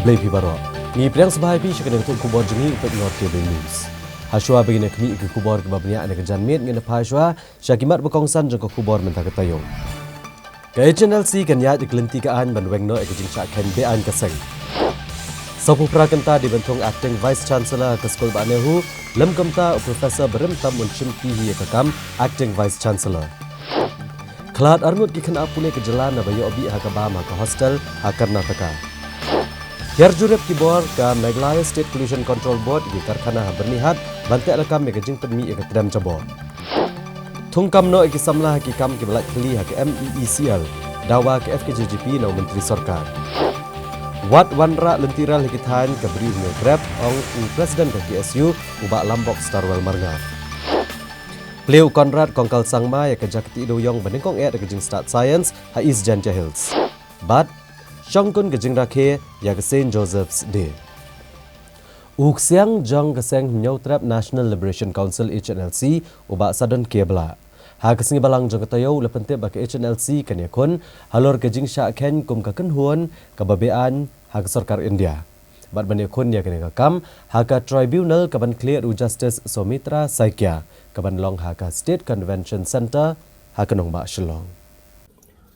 Blay Pibaro. Ni priang sebagai pi syakadang tu kubor jengi untuk North Cable News. Haswa begini kami ke kubor ke babnya anak janmit ngena Haswa syakimat berkongsan jangka kubor mentah ketayong. Ke HNLC kan ya dikelenti ke an banwengno ekajing syakkan bean keseng. Sapu prakenta dibentung acting Vice Chancellor ke Sekolah Banehu lem kemta Profesor Beremtam Munchimpi hi kekam acting Vice Chancellor. Kelat armut kikan apune ke jalan na bayo obi hakabama ke hostel Karnataka. Yarjurep kibor ke Meghalaya State Pollution Control Board di Karkhana bernihat bantai rekam megajing pedmi ke tedam cabor. Tungkam no iki samlah ki kam ki belak keli ke MEECL dawa ke FKJGP no Menteri Sarkar. Wat wanra lentiral hikitan ke beri no grab ong Presiden ke KSU ubak Lambok Starwell Marngar. Pleu Konrad Kongkal Sangma ya ke Jakti Doyong benengkong ke jing Start Science ha East Jantia Hills. But Shongkun ke jing rakhe ya ke St. Joseph's Day. Uksiang jong ke seng Nyautrap National Liberation Council HNLC ubak sadon kebla. Ha ke singi balang jong ke tayo lepentip bak HNLC kan yakun halor ke jing syakhen kum ke kenhuan ke babean ha ke Sarkar India. Bat banekun ya kene kam ha ke tribunal ke ban clear Justice Somitra Saikia ke ban long ha ke State Convention Center ha ke nong ba Shillong.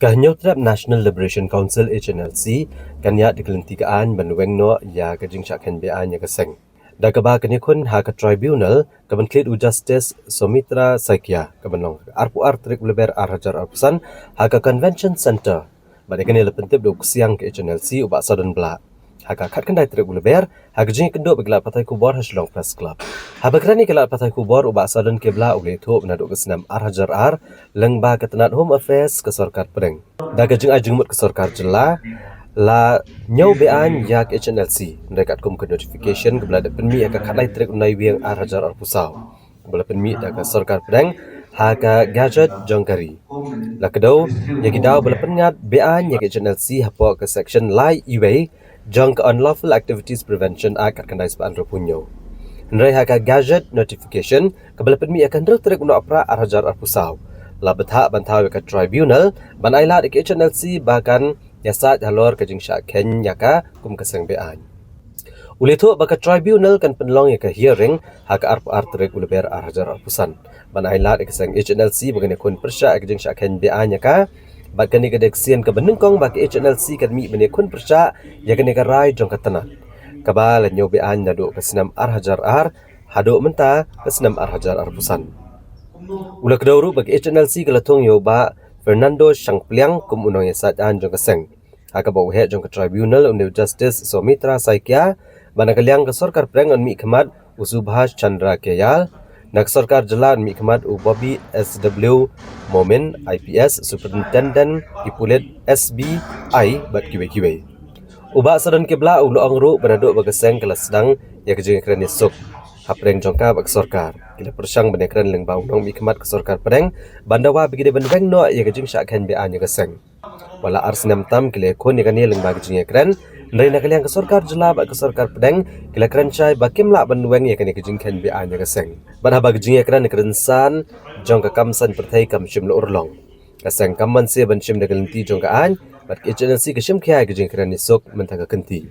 Nyautrap National Liberation Council HNLC kanya dikelentikaan banwengno ya ke jing syakhen bean ya ke seng. Da ke ba kene kun ha ke tribunal ke ban clear Justice Somitra Saikia ke ban long arpu artrik leber arhajar arpusan ha ke Convention Center. Bade kene lepentip do siang ke HNLC ubak sadon bla. Haka kat kendai trek uleber, haka jing kenduk begelat patai kubor Shillong Press Club. Haba kerani kelat patai kubor ubak sadun kebla ule itu menaduk ke senam arhajar ar, lengba ke tenat Home Affairs ke Sarkar Pedeng. Daga jing ajengmut ke Sarkar jela, la nyau bean yak HNLC, mereka kum ke notification kebela penmi haka katlai trek unai wiang arhajar ar pusau. Kebela penmi daga Sarkar Pedeng, haka gadget jongkari. La kedau, yaki dau bela pengat bean yak HNLC hapok ke section lai iwe, Junk Unlawful Activities Prevention Act akan daispan repunyo. Nrai haka gadget notification kebala penmi akan teruk uno apra arhajar arpusau. La betha bantau ke tribunal ban ailat ke HNLC bahkan yasat halor ke jing syakhen yaka kum keseng bean. Ulito baka tribunal kan penlong ke hearing haka arterek uleber arhajar arpusan. Ban ailat ke seng HNLC bagane kun persya ke jing syakhen bean yaka bat kani kedeksian ke benengkong baki HNLC kan mi bene kun persya ya kani ke rai jong katana kabal nyo bean nado ke senam arhajar ar hado menta ke senam arhajar arpusan ula kedauru baki HNLC ke latong yo ba Fernando Shangpliang kum unong yasat an jong keseng haka ba uhe jong ke tribunal unde Justice Somitra Saikia banakaliang ke Sarkar Pedeng on mi kemat Usubhas Chandra Keyal Nak Sarkar Jalan Mi Kemat Bobby SW Momin IPS Superintendent Ipulit SBI bat kiwe-kiwe. Ubak sadan kebla ulo angru benaduk bagaseng kelas sedang ya kejeng ekran esok. Hapreng jongka bak Sarkar. Kila persyang benekran lengba unong Mi Kemat ke Sarkar Pedeng bandawa begide benweng no ya kejeng syakhen bean ya gaseng. Wala arsenam tam kila kon ya kani lengba kejeng ekran Nari nak kaliang ke Sarkar jela bak ke Sarkar Pedeng kila kerencai bakim lak benweng ya kani kejeng ken bean ya gaseng. Ban haba kejeng ekran kerensan jong ka kamsan pertai kam shim lo urlong. Kaseng kamman se ban shim de kelenti jong ka an bat ke HNLC ke shim kia kejeng ekran esok mentah ka kenti.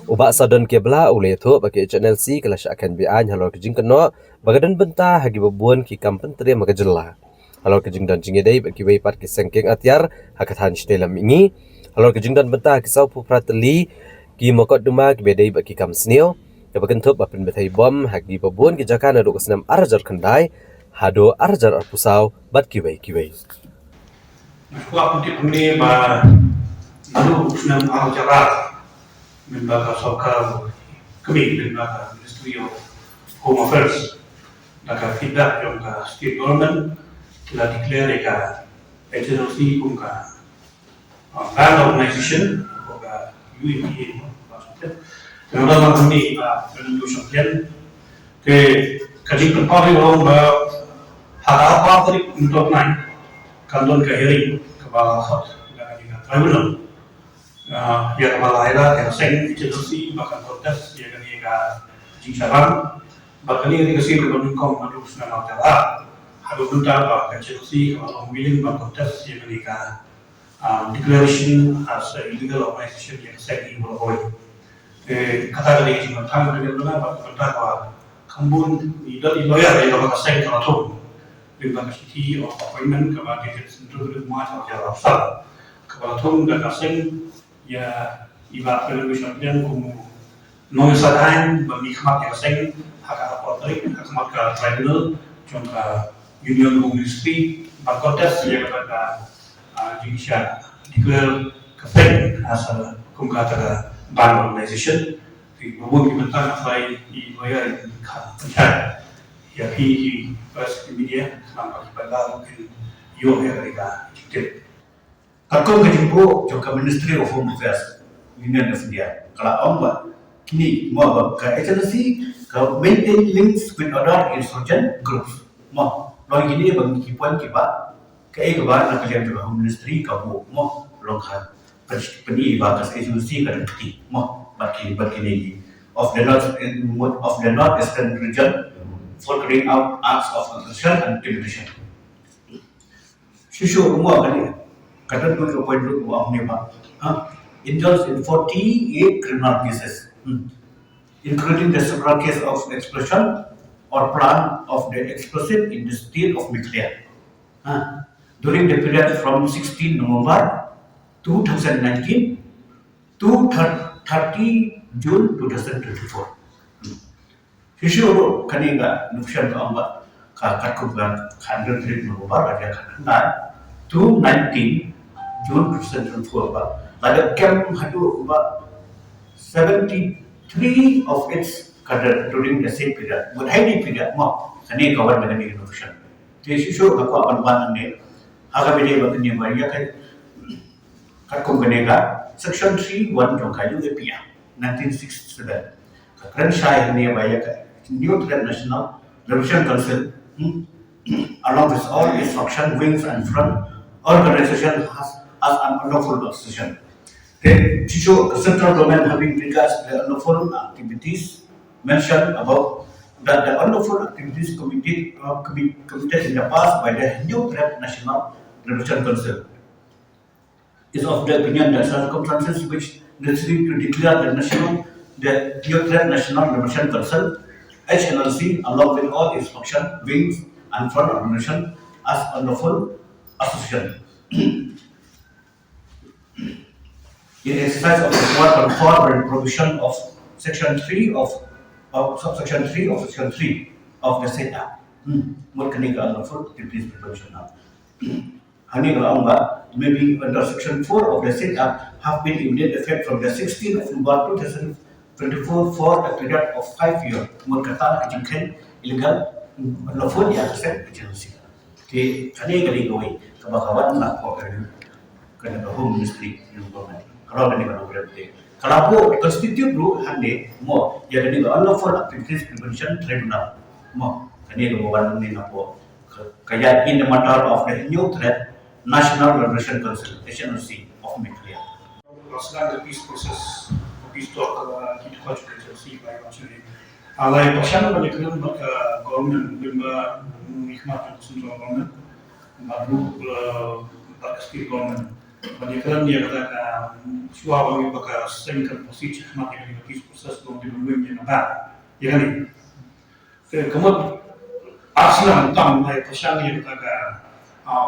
Ubak sadon kebla ule itu bak ke HNLC kala syakhen bean halor kejeng keno bagadan bentah hagi bebuan ki kam pentri maka jela. Halor kejeng dan jingedai bak ki weipat ke sengkeng atyar hakatan shtelam ingi halor kejeng dan bentah kisau pu prateli ki mokot duma ki bedai bak ki kam sneo ke bagentup apin betai bom hagi bebuan ki jakan aduk senam arhajar kendai hado arhajar arpusau bat ki wei. Aku untuk ini ba lalu senam arhajar membaca Sarkar kami membaca Ministry of Home Affairs dapat feedback yang ke state government telah declare ka HNLC ka band organization ke UNPA maksudnya dalam kami resolution plan ke kaji perpari orang ba apa tadi untuk naik kandon ke hearing ke bawah tribunal ya kepala ya seng HNLC bahkan protes ya kan ya jingsaran bahkan ini kasih ke benukong aduk senang acara hadu bentar bah HNLC kalau memilih bah protes ya kan declaration as a illegal organization yang seng di Borobudur kata dari cuma tang dari mana berkata bahwa kambun tidak loyal dari kalau kasih kalau tuh dengan city of appointment kalau dia sendiri rumah atau jalan kalau tuh dan kasih ya ibarat television yang kumu noy sadain bagi khmat yang kasih hak apotrik hak khmat ke tribunal contoh union ministry berkonteks ya kata judicial declare kafir asal hukum kata ban organization thì buông cái tentang apa yang kan ya hi first media sampai pada mungkin yo ya mereka jadi Aku kejumpa juga Ministry of Home Affairs Union of India. Kalau orang kini mau ke agency ke maintain links with other insurgent groups. Mau lagi ini bagi kipuan kipa ke kabar nak kerja juga Home Ministry kamu mau longkar peni bakas agency ke nanti mau bagi ini of the northeastern region for carrying out acts of aggression and intimidation. Shishu rumah kan ya? Kata tu poin tu aku ni pak. Indulged in 48 criminal cases, including the several case of explosion or plan of the explosive in the state of Meghalaya. During the period from 16 November 2019 to 30 June 2024. Shishu kan enggak nufsian keempat kat kumpulan kantor November ada kan to 19 June 2004 Pak. Pada camp hadu 73 of its kader during the same period. But highly period mau kani kawan dengan innovation. Jadi susu aku akan bantu ni. Agak beda bagi ni baria kan. Kat kumpulan section 3 1 jong kayu EPA 1967. Keren saya ni baria kan. New Threat National Liberation Council along with all its function wings and front organization has as an unlawful association. The central domain having regards to the unlawful activities mentioned above, that the unlawful activities committed in the past by the New Threat National Liberation Council is of the opinion that circumstances which necessary to declare the New Threat National Liberation Council HNLC along with all its function wings and front organization as unlawful association. In exercise of the power conferred by the provision of Section 3 of Subsection 3 of Section 3 of the State Act. What can you go unlawful activities provision now? Hani kalau maybe under Section 4 of the State Act have been immediate effect from the 16th of November 2024 for a period of 5 years. What kata kejadian illegal unlawful ya set agency. Jadi kani gawai kawan nak kena Home Ministry yang government. Kalau kani kalau berarti. Kalau aku constitute dulu hande mo ya kani unlawful activities prevention tribunal mo kani government ni napo kaya in the matter of the New Threat National Liberation Council HNLC of Meghalaya. Melaksanakan the peace process, peace talk kita kau juga agency by actually. Alai pasal banyak kan government member hikmat central government baru berkesempatan government banyak kan dia kata suara bagi bakal sengkar posisi hikmat yang peace process untuk dimulai nampak ya kan kemudian asal tentang pasal dia kata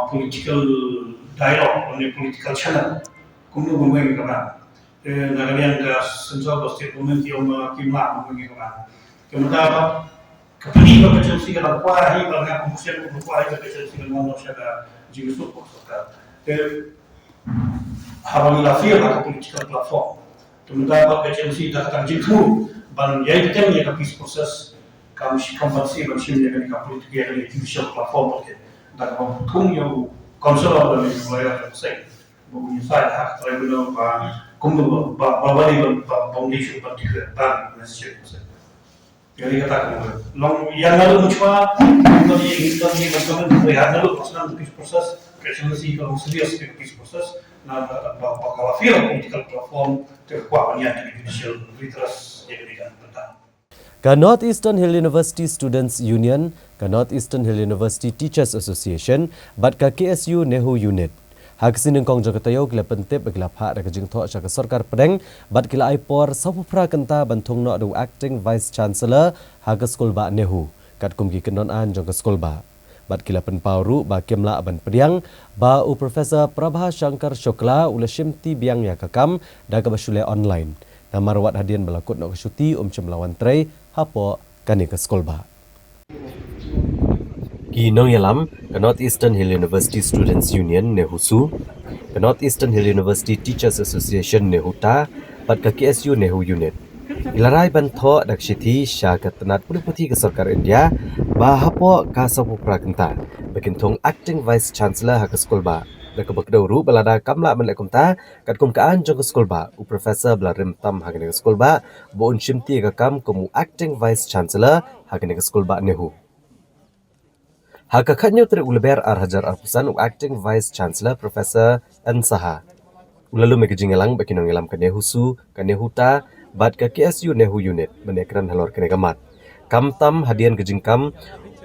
political dialogue on political channel kemudian memulai kata negara yang central state government yang kimlah memulai kata kemudian apa kapani ba kecil sih kalau kuah ini kalau nggak kemudian kuah itu kecil sih kalau mau saya jadi support habang lafir atau political platform kemudian apa kecil sih dah kata jitu ban ya itu kan ya peace process kami kompensasi macam ni kan politik ya kan judicial platform oke dah kalau pun yang konselor dan wilayah saya bukan saya hak tribunal ba kumdu ba balik ba foundation particular ban necessary jadi katakan, long yang lalu cuma ini macam yang lalu pasal peace process, presidency kalau serius peace process, nah bakal feel political platform terkuat yang judicial redress jadi kan tentang. Ka North Eastern Hill University Students Union, ka North Eastern Hill University Teachers Association, bat ka KSU Nehu Unit. Hagsin ng kong jagatayo kila pentip bagila pha da kajing tho sa sarkar pedeng bat kila aipor sapupra kanta bantung no do acting vice chancellor haga skul ba nehu kat kumgi kenon an jong skul ba bat kila penpauru ba kemla ban pediang ba u professor Prabha Shankar Shukla ula shimti biang ya kakam da ka basule online namar wat hadian balakut no syuti cemlawan trei hapo kani ke skul ba Kinong yalam ke North Eastern Hill University Students Union Nehusu, ke North Eastern Hill University Teachers Association Nehuta, pat ke KSU Nehu Unit. Ilarai bantho dak shiti sya ke tenat puti ke sarkar India bahapo ka sapu prakenta bekintong acting vice chancellor ha ke skul ba. Dak ke bekdawru balada kamla menlekumta kat kum kaan jong ke skul ba u professor blarim tam ha ke skul ba bo un shimti ka kam kumu acting vice chancellor ha ke skul ba Nehu. Hakakatnya terulber arhajar arpusan acting vice chancellor Professor Ansaha. Ulalu megajingelang bakinong ilam ke Nehusu, ke Nehuta, bat ke KSU Nehu Unit, menekran halor kene gamat. Kamtam hadian kejingkam,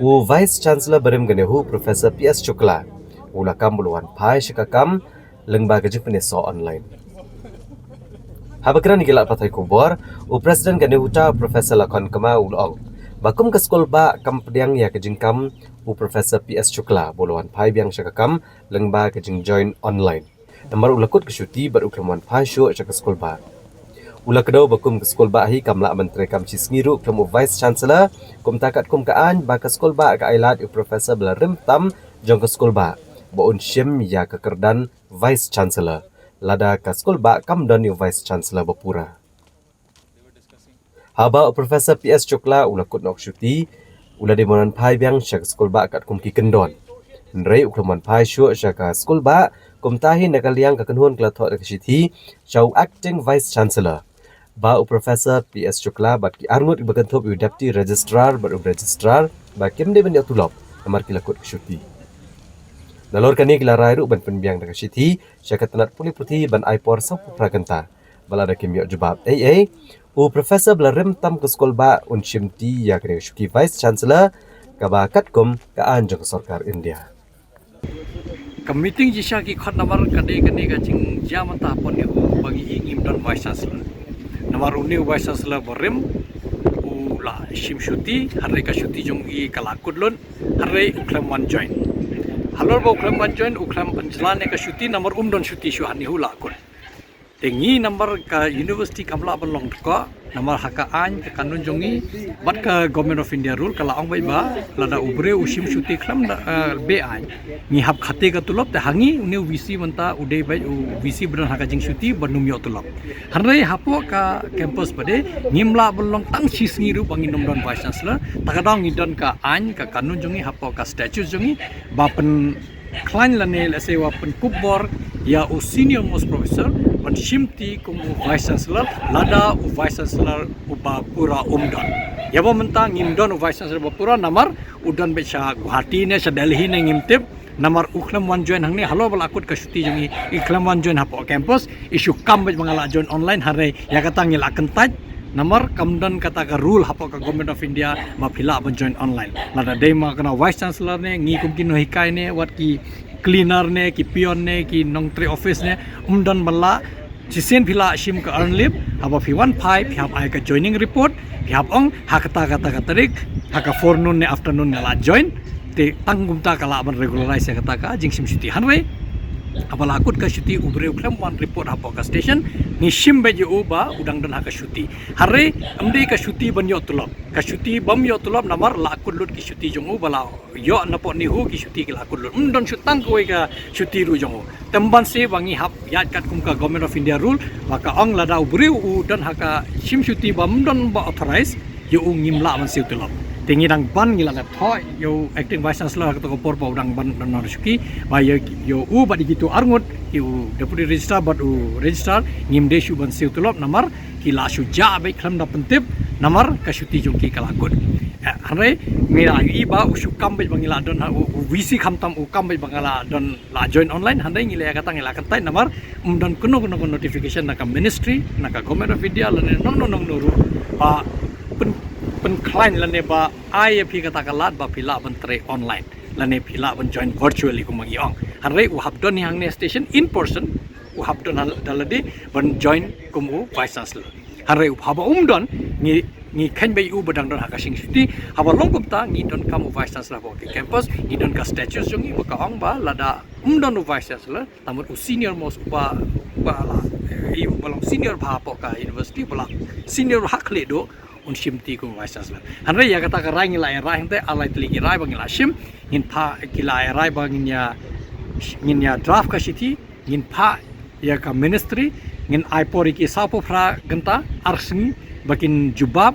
u vice chancellor berim ke Nehu Professor PS Shukla. Ulakam buluan pai syakakam, lengba kejing peneso online. Habakran nigilak patai kubor, u presiden ke Nehuta Professor Lakon Kema ulong. Bakum ke skol ba kam pediang ya kejingkam u Professor PS Shukla boluan pai biang syakakam lengba kejing join online. Namar ulakut ke syuti bar uklaman pai syu syaka skol ba. Ula kedau bakum ke skol ba hi kamla menteri kam cisngiru kamu vice chancellor kum takat kum kaan ba ke skol ba ka ailat u Professor belarim tam jong ke skol ba. Baun syim ya ke kerdan vice chancellor. Lada ke skol ba kam dan u vice chancellor bapura. Haba Professor PS Shukla ulakut nok syuti ula demonan pai biang syak skul ba kat kumki kendon. Nrei uklaman pai syu syak skul ba kum tahi nakaliang kakenhun kelathot dak syiti syau acting vice chancellor. Ba Professor PS Shukla bat ki arngut bakanthop u deputy registrar bat registrar ba kim de ben tulop amar kilakut syuti. Nalor kani kilarai ru ban penbiang dak syiti syak tanat puli puti ban aipor sapu prakanta. Balada kim yo jubab u Professor belarim tam ke skol ba un shimti ya kene syuki vice chancellor kabakat kum ka anjong sarkar India. Meeting jisha ki khot namar kade ka jing jam ta pon bagi ingim don vice chancellor namar uni vice chancellor berim u la shim syuti harre ka syuti jong i kalakut lon harre uklam wan join halor ba uklam wan join uklam panjlan ka syuti namar don syuti syu hani hula kun tengi number ka university kamla belong ko namar haka an ke kanun jongi bat ka government of India rule kala ong bai ba lada ubre usim syuti klam be an ni hab khate ka tulop te hangi uni vc manta udai bai vc beran haka jing syuti banum yo tulop harre hapo ka campus bade nimla belong tang sisngi ru bangin nomdon vice chancellor takadang ngidon ka an ka kanun jongi hapo ka statute jongi bapen Klein lane sewa penkubor ya u senior most professor ban shimti kumu vice chancellor lada u vice chancellor uba pura umdan ya ba mentang ngimdon u vice chancellor bapura namar udan becha Guwahati ne sa Delhi ne ngimtip namar uklam wan join hangni halo balakut ka syuti jongi iklam wan join hapo campus isu kam bet mangala join online hare ya kata ngila kentaj namar kamdan kata ka rule hapo ka government of India ma phila ban join online lada dei ma kana vice chancellor ne ngi kum kin hikai ne wat ki cleaner ne ki pion ne ki nongtre office ne umdan balla sisen phila sim ka earn leave haba fi 15 hab ai ka joining report hab ong hakata kata tarik haka forenoon ne afternoon ne la join te tangum ta kala ban regularize kata ka jing sim syuti hanwe apala akut ka syuti ubre uklam wan report hapo ka station ni sim beje uba udang dan haka syuti hare amde ka syuti ban yo tulop ka syuti bam yo tulop namar la akut lut ki syuti jongu bala yo napo ni hu ki syuti ki la akut lut don syutang ko ka syuti ru jongu temban se wangi hap yat kat kum ka government of India rule maka ong lada ubre u dan haka sim syuti bam don ba authorize yo ngimla man se tulop tingi dang ban ngila lap tho yo acting vice chancellor ka to por pa udang ban dan syuki ba yo u ba digitu arngut yo deputy registrar but u registrar ngim desu ban se tulop namar kila suja bai khlam da pentip namar ka syuti jongki kalakut hare mira i ba usu kam bai bangila don vc khamtam u kam bai bangala don la join online handai ngila kata ngila katai namar don kuno notification na ka ministry na ka government of India lane nong nuru ba pen client lane ba IAP kata kalat ba pila ban tre online lane phila ban join virtually ko magiong hanre u habdon yang ne station in person u habdon dalade ban join kum u vice chancellor hanre u haba don ni khan bai u badang don hakasing shuti haba longkum ta ni don kam u vice chancellor ko ke campus ni don ka statues jongi ba kaong ba lada don u vice chancellor tamun u senior most ba la i balong senior bha po ka university bala senior hakle do un shimti ko vice chancellor hanre ya kata ka rai ngila rai hente alai tli ki rai bangila shim ngin pha kila rai banginya nginya draft ka shiti ngin pha ya ka ministry ngin aipori ki sapo phra ganta arsing bakin jubab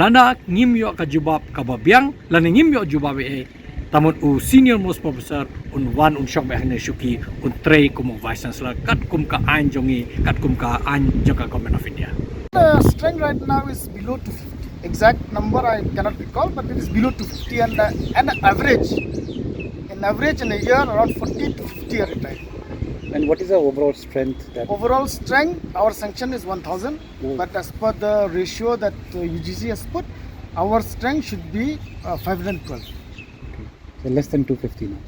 lana ngimyo ka jubab ka babyang lana ngimyo jubab e tamun u senior most professor un wan un shok bahne shuki un trei kum vice chancellor kat kum ka an jongi kat kum ka an joka government of India. The strength right now is below 250. Exact number I cannot recall, but it is below 250 and average. In average in a year, around 40 to 50 are retired. And what is the overall strength? Overall strength, our sanction is 1,000, but as per the ratio that UGC has put, our strength should be 512. So less than 250 now.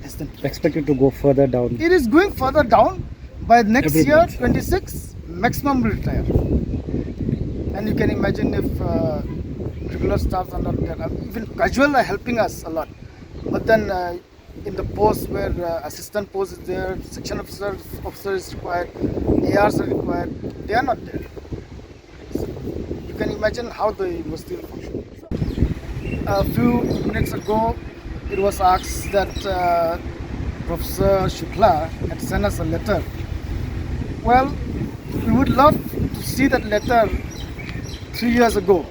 Less than. Expected to go further down. It is going further down. By next Every year, month. 26, maximum will retire. And you can imagine if regular staff are not there. Even casual are helping us a lot. But then in the post where assistant post is there, section officer is required, ARs are required, they are not there. So you can imagine how the university will function. A few minutes ago, it was asked that Professor Shukla had sent us a letter. Well, we would love to see that letter 3 years ago.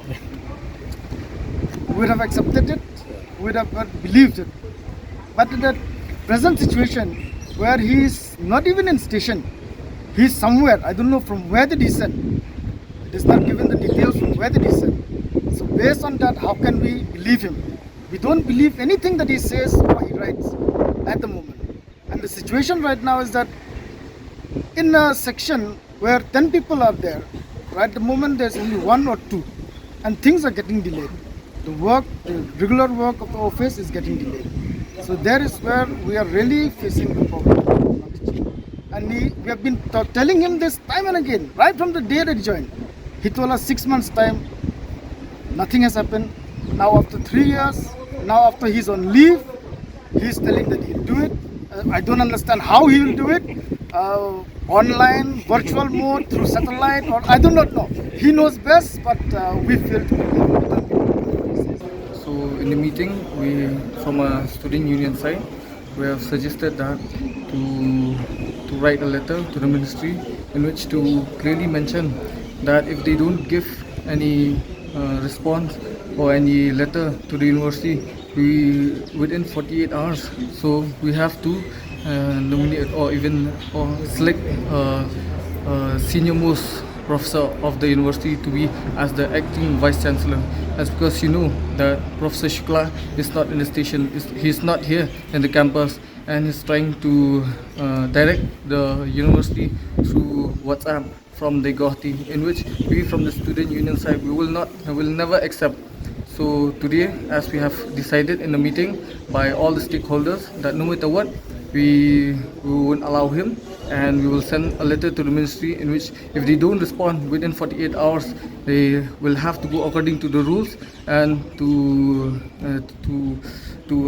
We would have accepted it, we would have believed it. But in the present situation where he is not even in station, he is somewhere, I don't know from where did he send. It is not given the details from where did he send. So based on that, how can we believe him? We don't believe anything that he says or he writes at the moment. And the situation right now is that in a section where 10 people are there, right at the moment there's only 1 or 2, and things are getting delayed. The regular work of the office is getting delayed. So there is where we are really facing the problem. And we have been telling him this time and again, right from the day that he joined. He told us 6 months time, nothing has happened. Now after 3 years, now after he's on leave, he's telling that he'll do it. I don't understand how he will do it. Online, virtual mode, through satellite, or I do not know. He knows best, but we feel to be. So in the meeting, we from a student union side, we have suggested that to write a letter to the ministry in which to clearly mention that if they don't give any response or any letter to the university within 48 hours, so we have to nominate or select senior most professor of the university to be as the acting vice chancellor. That's because you know that Professor Shukla is not in the station, he's not here in the campus, and he's trying to direct the university through WhatsApp from the Guwahati, in which we from the student union side we will never accept. So today, as we have decided in the meeting by all the stakeholders that no matter what, we won't allow him, and we will send a letter to the ministry in which if they don't respond within 48 hours, they will have to go according to the rules and to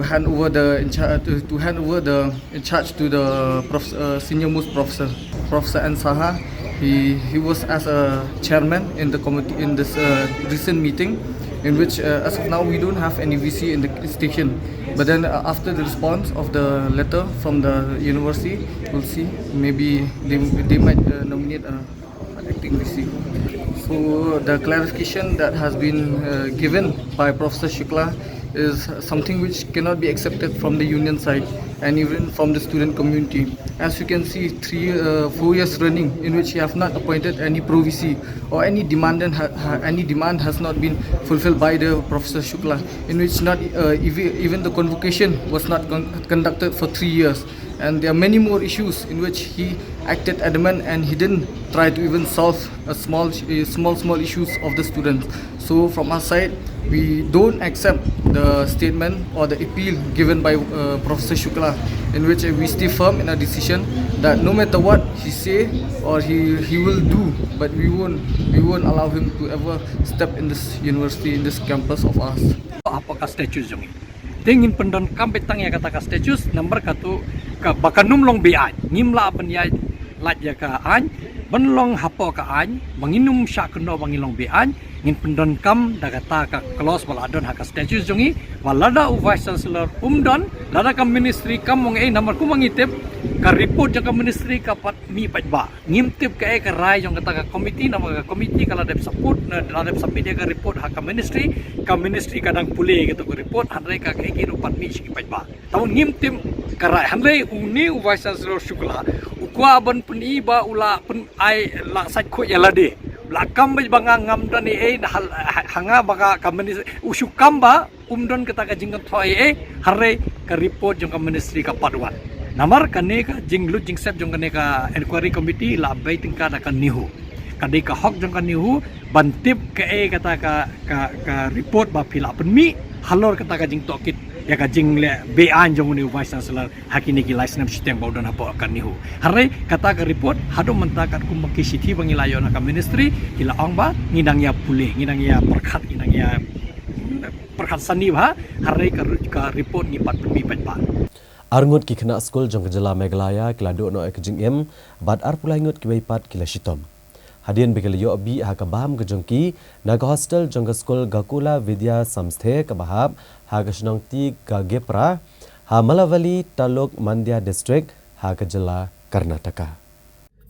hand over the in charge to the senior most professor, Professor Ansaha. He was as a chairman in the committee in this recent meeting, in which as of now we don't have any VC in the station. But then after the response of the letter from the university, we'll see, maybe they might nominate an acting VC. So the clarification that has been given by Professor Shukla is something which cannot be accepted from the union side and even from the student community. As you can see, 4 years running in which you have not appointed any pro VC or any demand has not been fulfilled by the Professor Shukla, in which not even the convocation was not conducted for 3 years. And there are many more issues in which he acted adamant and he didn't try to even solve small issues of the students. So from our side, we don't accept the statement or the appeal given by Professor Shukla, in which we stay firm in our decision that no matter what he say or he will do, but we won't allow him to ever step in this university, in this campus of ours. Apakah status jongi tingin pendon kampetang ya kata status nomor katu ka bakanum long bian ngimla penyai lajya ka an benlong hapo ka an menginum syak keno bangilong bian ngin pendon kam dagata ka kelos baladon haka status jongi walada vice chancellor umdon lada ka ministry kam mong nomor ku mangitip ka report jang ka ministry ka pat mi patba ngimtip ka ka rai jong kata ka committee nama ka committee kala dep support na dep submit ka report haka ministry kadang pule gitu ko report hanre ka ki rupat mi siki patba taun ngimtip ka rai hanre uni vice chancellor Shukla ukwa ban peni ba ula pen ai la sat ko yala de lakam banga ngam dan hanga baka ka ministry usukam ba umdon kata ka jingkat thoi hare ka report jong ka ministry ka padwan namar kane ka jinglut jingsep jong kane ka inquiry committee la bai tingka da kan nihu kadai ka hok jong kan nihu bantip ka kata ka report ba phila penmi halor kata ka jing tokit ya ka jing le bean jong ni vice chancellor hakini ki license sistem baudon apa kan nihu hare kata ka report hado mentakat ku maki sithi bangilayo na ka ministry kila ong ba ngidang ya pule ngidang ya perkhat sani ba hare ka report ni pat penmi pat ba Arngut ki kena skul jong kejela Meghalaya kila do no ekjing em bad ar pulai ngut ki weipat kila shitom. Hadian bekele yo bi ha ka baham ke jong ki naga hostel jong ke skul Gakula Vidya Samsthe ka bahab ha ka shnong ti ka gepra ha Malavali Taluk Mandya district ha ka jela Karnataka.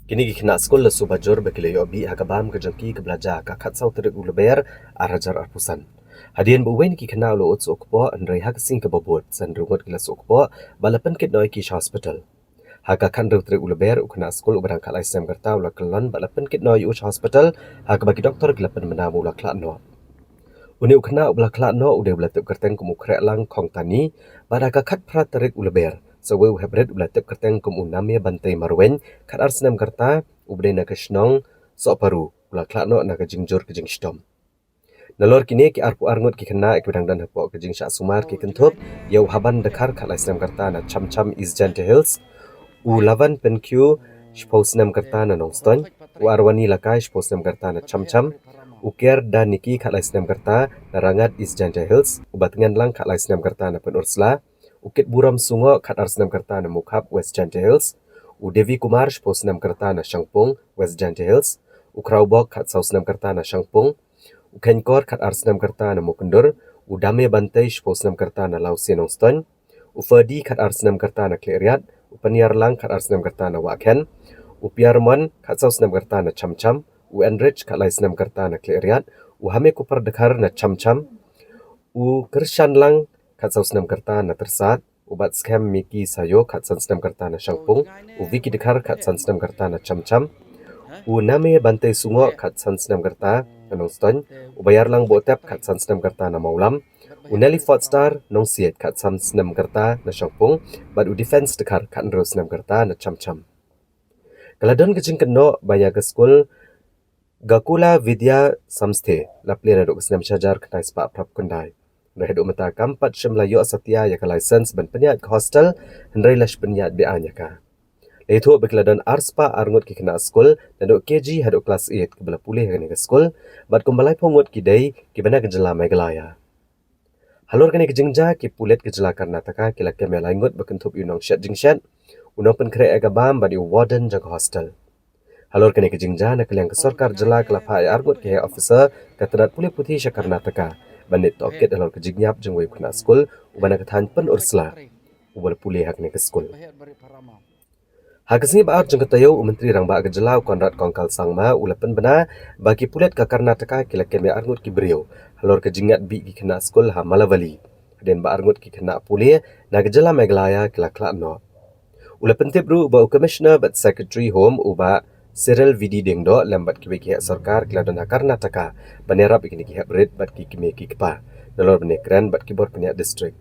Kini ki kena skul le subajur bekele yo bi ha ka baham ke jong ki ke belajar ka khatsau terik uleber arajar arpusan. Hadian buwen ki kena lo uts okpo andrai hak sing ke bobot san rungot kelas okpo balapan kit noi ki hospital. Haka kan rutri uleber ukna skul ubarang kalai sem gerta ula kelon balapan kit noi uch hospital haka bagi doktor gelapan menamu ula klak no. Uni ukna ula klak no udah ula tip kerteng kumu krek lang kong tani pada kat prat terik uleber. Sewe uhebret ula tip kerteng kumu namia bantai marwen kat arsenam gerta ubde na keshnong sok paru ula klak no na kejingjur kejing shtom. Nalor kini ki arpu arngut ki kena ek bidang dan hapok kejing syak sumar ki kentup yau haban dekar kat laisnam kerta na cham-cham East Jante Hills u lavan penku shposnam kerta na nongston u arwani lakai shposnam kerta na cham-cham u ker dan niki kat laisnam kerta na rangat East Jante Hills u batengan lang kat laisnam kerta na penursla u kit buram sungo kat arsnam kerta na mukhap West Jante Hills u Devi Kumar shposnam kerta na Shangpung West Jante Hills u Kraubok kat sausnam kerta na Shangpung Ukenkor kat arsenam kerta na Mukundur, udame bantai shposnam kerta na Lausi Nongston, Ufadi kat arsenam kerta na Kleriat, Upaniar lang kat arsenam kerta na Waken, Upiarmon kat sausnam kerta na Cham-Cham, Enrich kat laisnam kerta na Kleriat, Uhame kupar dekar na Cham-Cham, Kershan lang kat sausnam kerta na Tersat, Ubat scam Miki Sayo kat sausnam kerta na Shangpung, Uviki dekar kat sausnam kerta na Cham-Cham, Name bantai sungo kat sausnam kerta Nongston, ubayar lang botep kat sansnam kerta na Maulam, Nelly Fortstar nong siet kat sansnam kerta na Shangpung, bad u defense dekar kat nrosnam kerta na Cham-Cham. Kaladon kejing keno banyak ke skul Gakula Vidya Samsthe, lapli na dok senam syajar kenai sepak prap kundai. Rehedu mata kampat shemlayo asatya ya ka license ban penyat ke hostel, hendrai lash penyat beanya ka. Itu berkeladon arspa arngut ki kena skul dan dok KG hadok kelas 8 ke bela pulih kena ke skul bat kumbalai pongut ki dai ki bana kejela Meghalaya. Halor kena kejingja ki pulet kejela Karnataka ki lakem ya laingut berkentup yunong syat jingshat unong pen kre agabam badi warden jaga hostel. Halor kena kejingja na kaliang kesorkar jela kelapa ay arngut ki officer katadat pulih putih sya Karnataka bandit tokit halor kejinyap jengwai kena skul ubana ketahan pen ursla ubal pulih hak kena ke skul. Hakasni baar jeng ketayo Menteri Rang Ba Gejelau Konrad Kongkal Sangma ulapan bena bagi pulet ke Karnataka kila kemya arngut ki beriau halor ke jingat bi ki kena skul ha Malavali dan ba arngut ki kena pulih na Gejela Meghalaya kila klak no ulapan tibru ba commissioner but secretary home uba Cyril Vidi Dengdo lambat ki bagi sarkar kila dana Karnataka banerap ikini ki hybrid bat ki kime ki kepa nalor benekran bat ki bor penya district.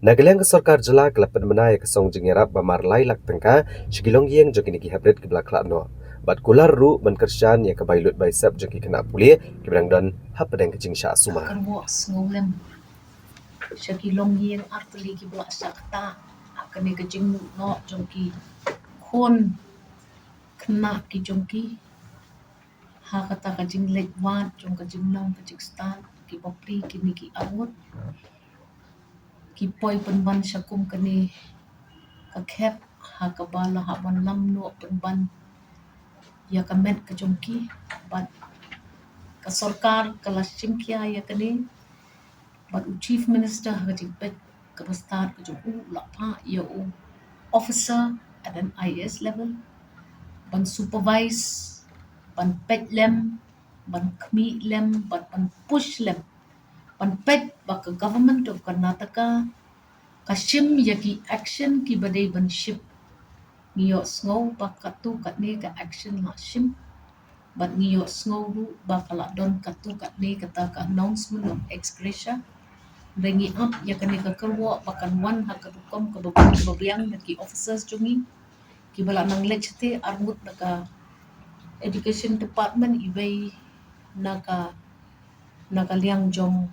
Nagalang ke sarkar jela kelapan menai ke song jengerap bamar lai lak tengka shigilong yeng jokini ki hybrid ke belak no Bat kular ru ban kershan ya kabailut bai sep jeki kena pulih kibrang don hap pedang kejing sya suma. Karwo ngolem shaki longi yang artli ki bla sakta akane kejing no jongki kon kena ki jongki ha kata kejing lejwan jong kejing nong kejing stan ki bopli kini ki angut ki poi penban syakum kene kakep ha kabala ha ban lam no penban ya kamet ke jongki bat ka sarkar kala simkia ya kene bat chief minister ha jipet ka pastar ka jong la pa ya officer at an IS level ban supervise ban pet lem ban kmi lem ban push lem ban pet ba ka government of Karnataka kashim yaki action ki badai ban ship ngiyo snow ba katu katne ka action la shim but ngiyo snow ru ba kala don katu katne kata ka announcement of ex gratia rengi up ya kane ka kerwo bakan wan ha ka bukom ka babiang ki officers jungi ki bala nang lechete armut naka education department ibai naka liang jong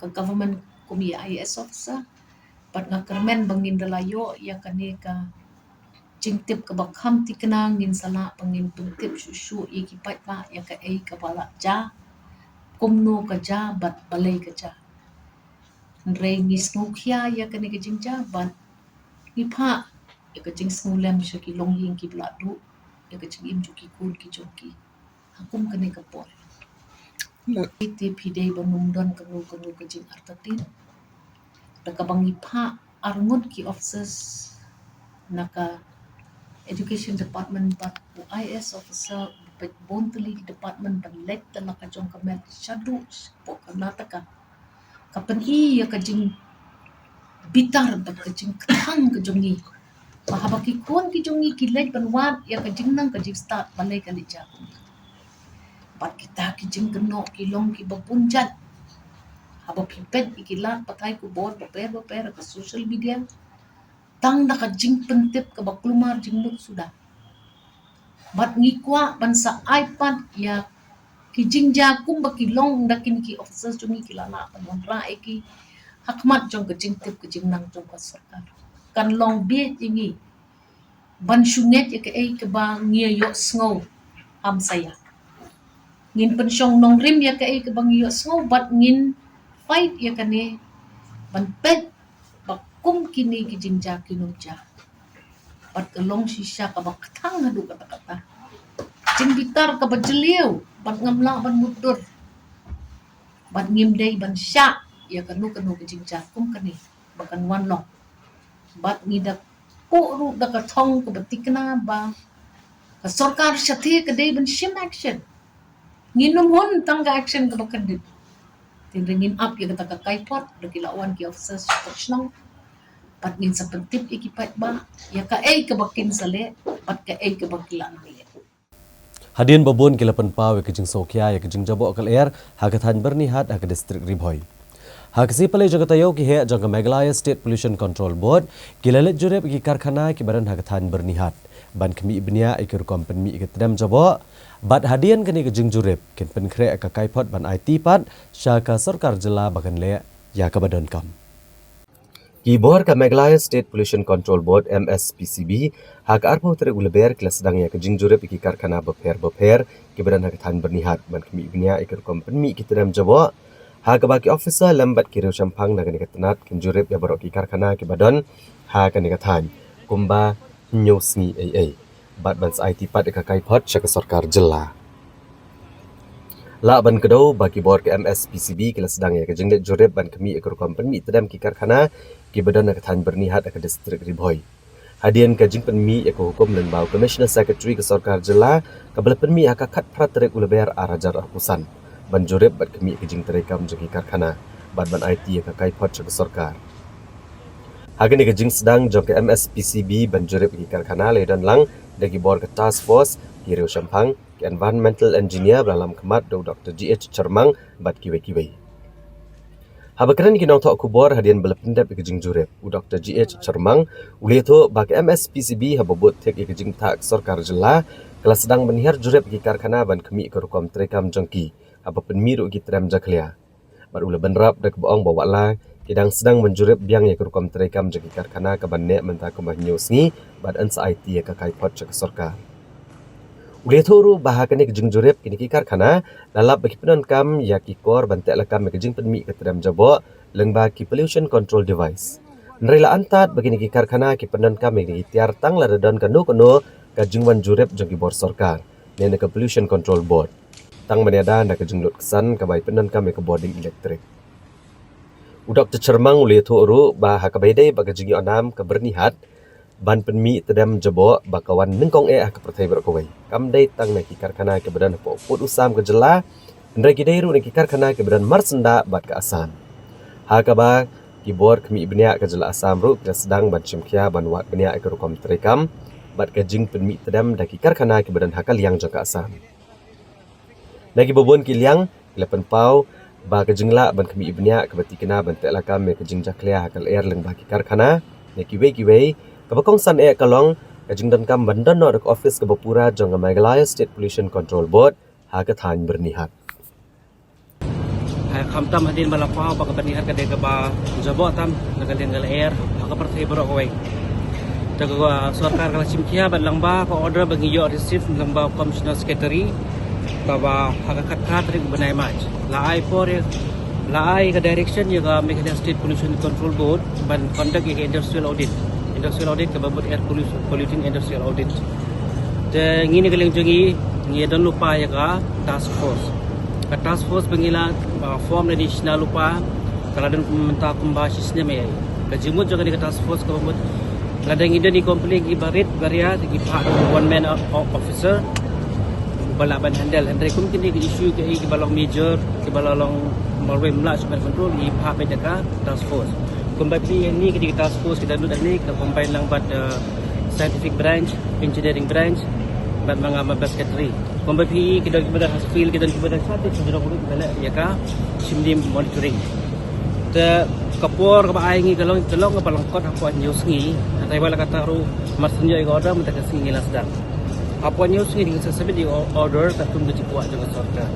ka government kumi IS officer pat nga kermen bangin dalayo ya kane ka jingtip ka bakham tikna ngin sala pangin tuntip shushu iki pat ba ya ka ai ka bala ja kumno ka ja bat balai ka ja Re ni snukia ya kane ka jingja ban ni pa ya ka jing snulem shaki longying ki bladu ya ka jing im juki kun ki joki hakum kane ka por ite pide banum don kanu ka jing artatin da ka bangi pa arngut ki officers naka education department but IS officer but bontali department ban lek tan naka jong kamet shadu po Karnataka kapan ya kajing bitar ba kajing katang kajongi mahabaki kon ki jongi kilek banwat ya kajing nang kajing start balai kali jakun bat kita kajing keno kilong ki bapunjat haba pipet ikilat patai ku bot baper ke social media tang na kajing pentip ke baklumar jingmut sudah bat ngikwa bansa iPad ya kijing jakum bakilong dakin ki officers jungi kilala panwandra eki hakmat jong kejing tip kejing nang jong ka sarkar kan long be jingi ban shunget ya ke ai ke ba ngia yo sngow ham saya ngin pensyong nong rim ya ke ai ke bang yo sngow bat ngin fight ya kane ban pet bakum kini kijing jakinum ja bat kelong shisha ka baktang hadu kata-kata jing bitar ka bajeliu ban ngamla ban mudur ban ngimdei ban sya ya kanu kejing jakum kani bakan wanlong bat ngidak ru da ka thong ka batikna ba ka sarkar shathi ka dei ban shim action nginum hon tangga action ka bakadit tin ringin up ya kata ka kaipot da kilawan ki officers touchnong pat ngin sa pentip ikipat ba ya ka ai ka bakin sale pat ka ai ka bakilan le Hadian babon kilapan pawe kejing Sokia ya kejing jabo kal air hagathan bernihat ha distrik Ribhoi. Hakasi pale jagatayo ki he jangka Meghalaya State Pollution Control Board kilalet jurep ki karkhana ki baran hagathan bernihat ban kemi ibnia ikir company ikitdam jabo bat hadian kani kejing jurep ken penkre ka kaipot ban IT pat syaka sarkar jela bagan le ya ka badan kam. Kibor ka Meghalaya State Pollution Control Board MSPCB hak arpo tere uleber kelas sedang ya kejing jurep iki karkhana beper kiberan hagathan bernihat ban kemi ibnia ikir company ikitdam jabo ha baki officer lambat kiriu champang nagani katanat kinjurep ya barok ki karkhana ki badon ha kani kathan kumba nyosni ai bat bans IT pat ka kai pot syaka sarkar jela la ban kedo baki bor ke MSPCB kila sedang ya kejing jurep ban kemi ekor company tedam ki karkhana ki badon kathan bernihat ka distrik Ribhoi hadian kejing penmi eko hukum dan bau commissioner secretary ke sarkar jela kabel penmi akakat pratrek uleber arajar akusan ban jurep bat kemi kejing terekam jeki karkhana bat ban IT ka kai pot syaka sarkar hagani kejing sedang jong ke MSPCB ban jurep ki karkhana le dan lang dagi bor ke task force kiriu champang ke environmental engineer dalam kemat do Dr. GH Cermang bat kiwe habakran ki nong thok kubor hadian belependap kejing jurep u Dr. GH Cermang uleto bak MSPCB habobot tek kejing tak sarkar jela kelas sedang menihar jurep gi karkhana ban kemi ke rukom trekam jongki apa penmiru gi trem jaklia bar ula benrap dak boong bawa la kidang sedang menjurep biang ya ke rukom trekam jagi karkhana ke ban nek menta ke bah nyusngi bad ans IT ya ka kai pot jak sorka ule thoru bahakane ke jing jurep kini ki karkhana lalap bagi penon kam ya ki kor ban tek lakam ke jing penmi ke trem jabo lengba ki pollution control device nrela antat bagi ni ki karkhana ki penon kam ni tiar tang la redon kanu ka jingwan jurep jagi bor sorkar ne ke pollution control board tang maniada na ke jinglut kesan ka bai penon kam ke boarding elektrik udak cermang ule thoru bah ka bai dei bagi jingi onam ke bernihat ban penmi tedam jabo bakawan nengkong ke pertai berkowai kam dei tang na ki karkhana ke badan po put usam ke jela ndai ki dei ru ni ki karkhana ke badan marsenda bat ke asan ha ka ba ki board kemi benia ke jela asam ru ke sedang ban chimkia ban wat benia ke rukom trekam bat ke jing penmi tedam daki karkhana ke badan hakal yang jangka asam nagi bobon ki liang lepen pau ba ke jingla ban kemi ibnya ke bati kena ban tek lakam me ke jing jaklia hakal air leng baki karkhana neki we ke bakong san kalong ke jing dan kam bandan no dak office ke bapura jong Meghalaya State Pollution Control Board ha ke than bernihat kam tam hadin malapau ba ka bernihat ke de ba jabo tam nagal yang air ha ka pertai berkowai Jaga sarkar kala chimkia ban langba ko order bagi yo receive langba commissioner secretary bahwa hak kat ring benai maj la ai ka direction ya ka Meghalaya State Pollution Control Board ban conduct ya industrial audit ke babut air polluting industrial audit de ngini galing jongi ngi dan lupa ya ka task force bangila form national lupa kala dan menta kumbasisnya me ka jimut jaga ni task force ka babut ladang ida ni komplain gi barit baria gi pak one man officer balaban handle andre kum kini gi issue gi balong major gi balong malwe mla super control gi pak bedaka task force kumbapi ni gi task force kita duduk ni ke combine lang bad scientific branch engineering branch bad mga basketry kumbapi kita gi badan skill kita gi badan sate sejero guru bala ya ka simdim monitoring te kapor ka baay ngi galong ka palangkot ako news ngi atay wala kataru masunyo ig order mata kasi ngi lasdang ako news ngi ding sasabi di order tatum di cikwa dengan sarkar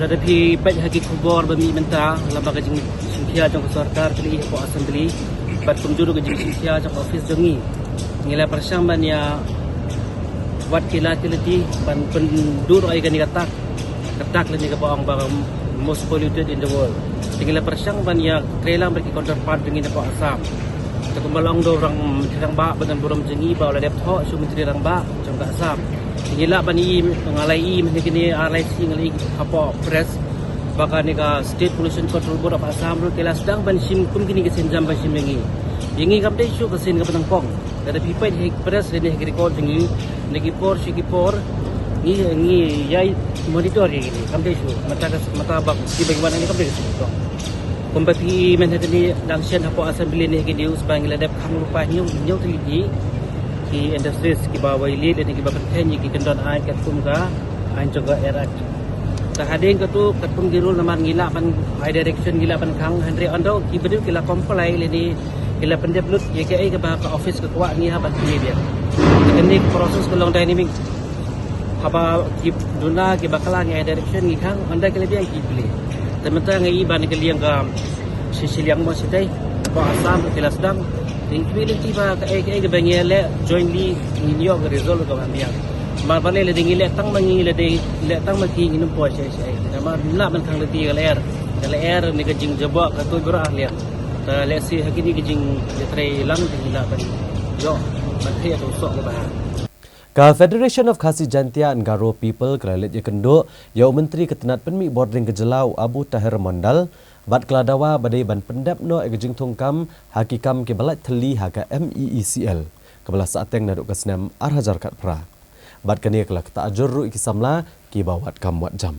lada pi pet hagi kubor bami menta laba ka jing sinkia jong sarkar kali ko assembly bat kumjuru ka jing sinkia jong office jongi ngila persang ban ya wat kilati ban pendur ay gani katak lani ka baang bang most polluted in the world. Tinggal persang ban ya krelang bagi counterpart dengan apa asam. Takumalong do orang tirang ba badan buram jengi ba ola dep tho su menteri rang ba jong ka asam. Tinggal ban i ngalai men kini RIC ngalai apa press baka ni ka state pollution control board apa asam ru kelas sedang ban sim kum kini ke senjam ba sim mengi. Yengi kam dei su ka sen ka patangpong. Ada pipai di press ni record jengi negi por ni yai monitor ini kamde su mata bak di bagaimana ni kamde su to kompeti men ni langsung apa assembly ni ki news bangla dep khang lupa nyung tili ki industries ki bawai lead ni ki bakat ni ki kendon ai kat kum ga ai juga era sahadeng ka tu kat pum girul naman ngila pan ai direction ngila pan khang andre ondo ki bedu kila comply le ni kila pendeplut ye ke ai ka ba office ka kwa ni ha ban ni dia ini proses kelong dynamic apa kip duna ke bakalan ya direction ni khang anda ke lebih ki beli teman-teman ngai ban ke liang ga sisiliang mo sitai apa asam kelas dang tingkili tiba ke bangele jointly ni yo ke result ka ambiang mar bale le dingile tang mangi le tang maki inum po sai nama la man khang le ti le air ni ke jing jabo ka tu bra lia ta le si hakini ke jing tre lang ti la ban yo ban thia tu sok le ba Ka Federation of Khasi Jantia and Garo People kelalit ya kendo ya menteri ketenat penmi bordering kejelau Abu Tahir Mondal bat keladawa badai ban pendap no egejing tongkam hakikam ke balat theli haga MEECL kebala saateng naduk kesnam arhajar kat pra bat kania kelak ta ajur ikisamla ki bawat kam wat jam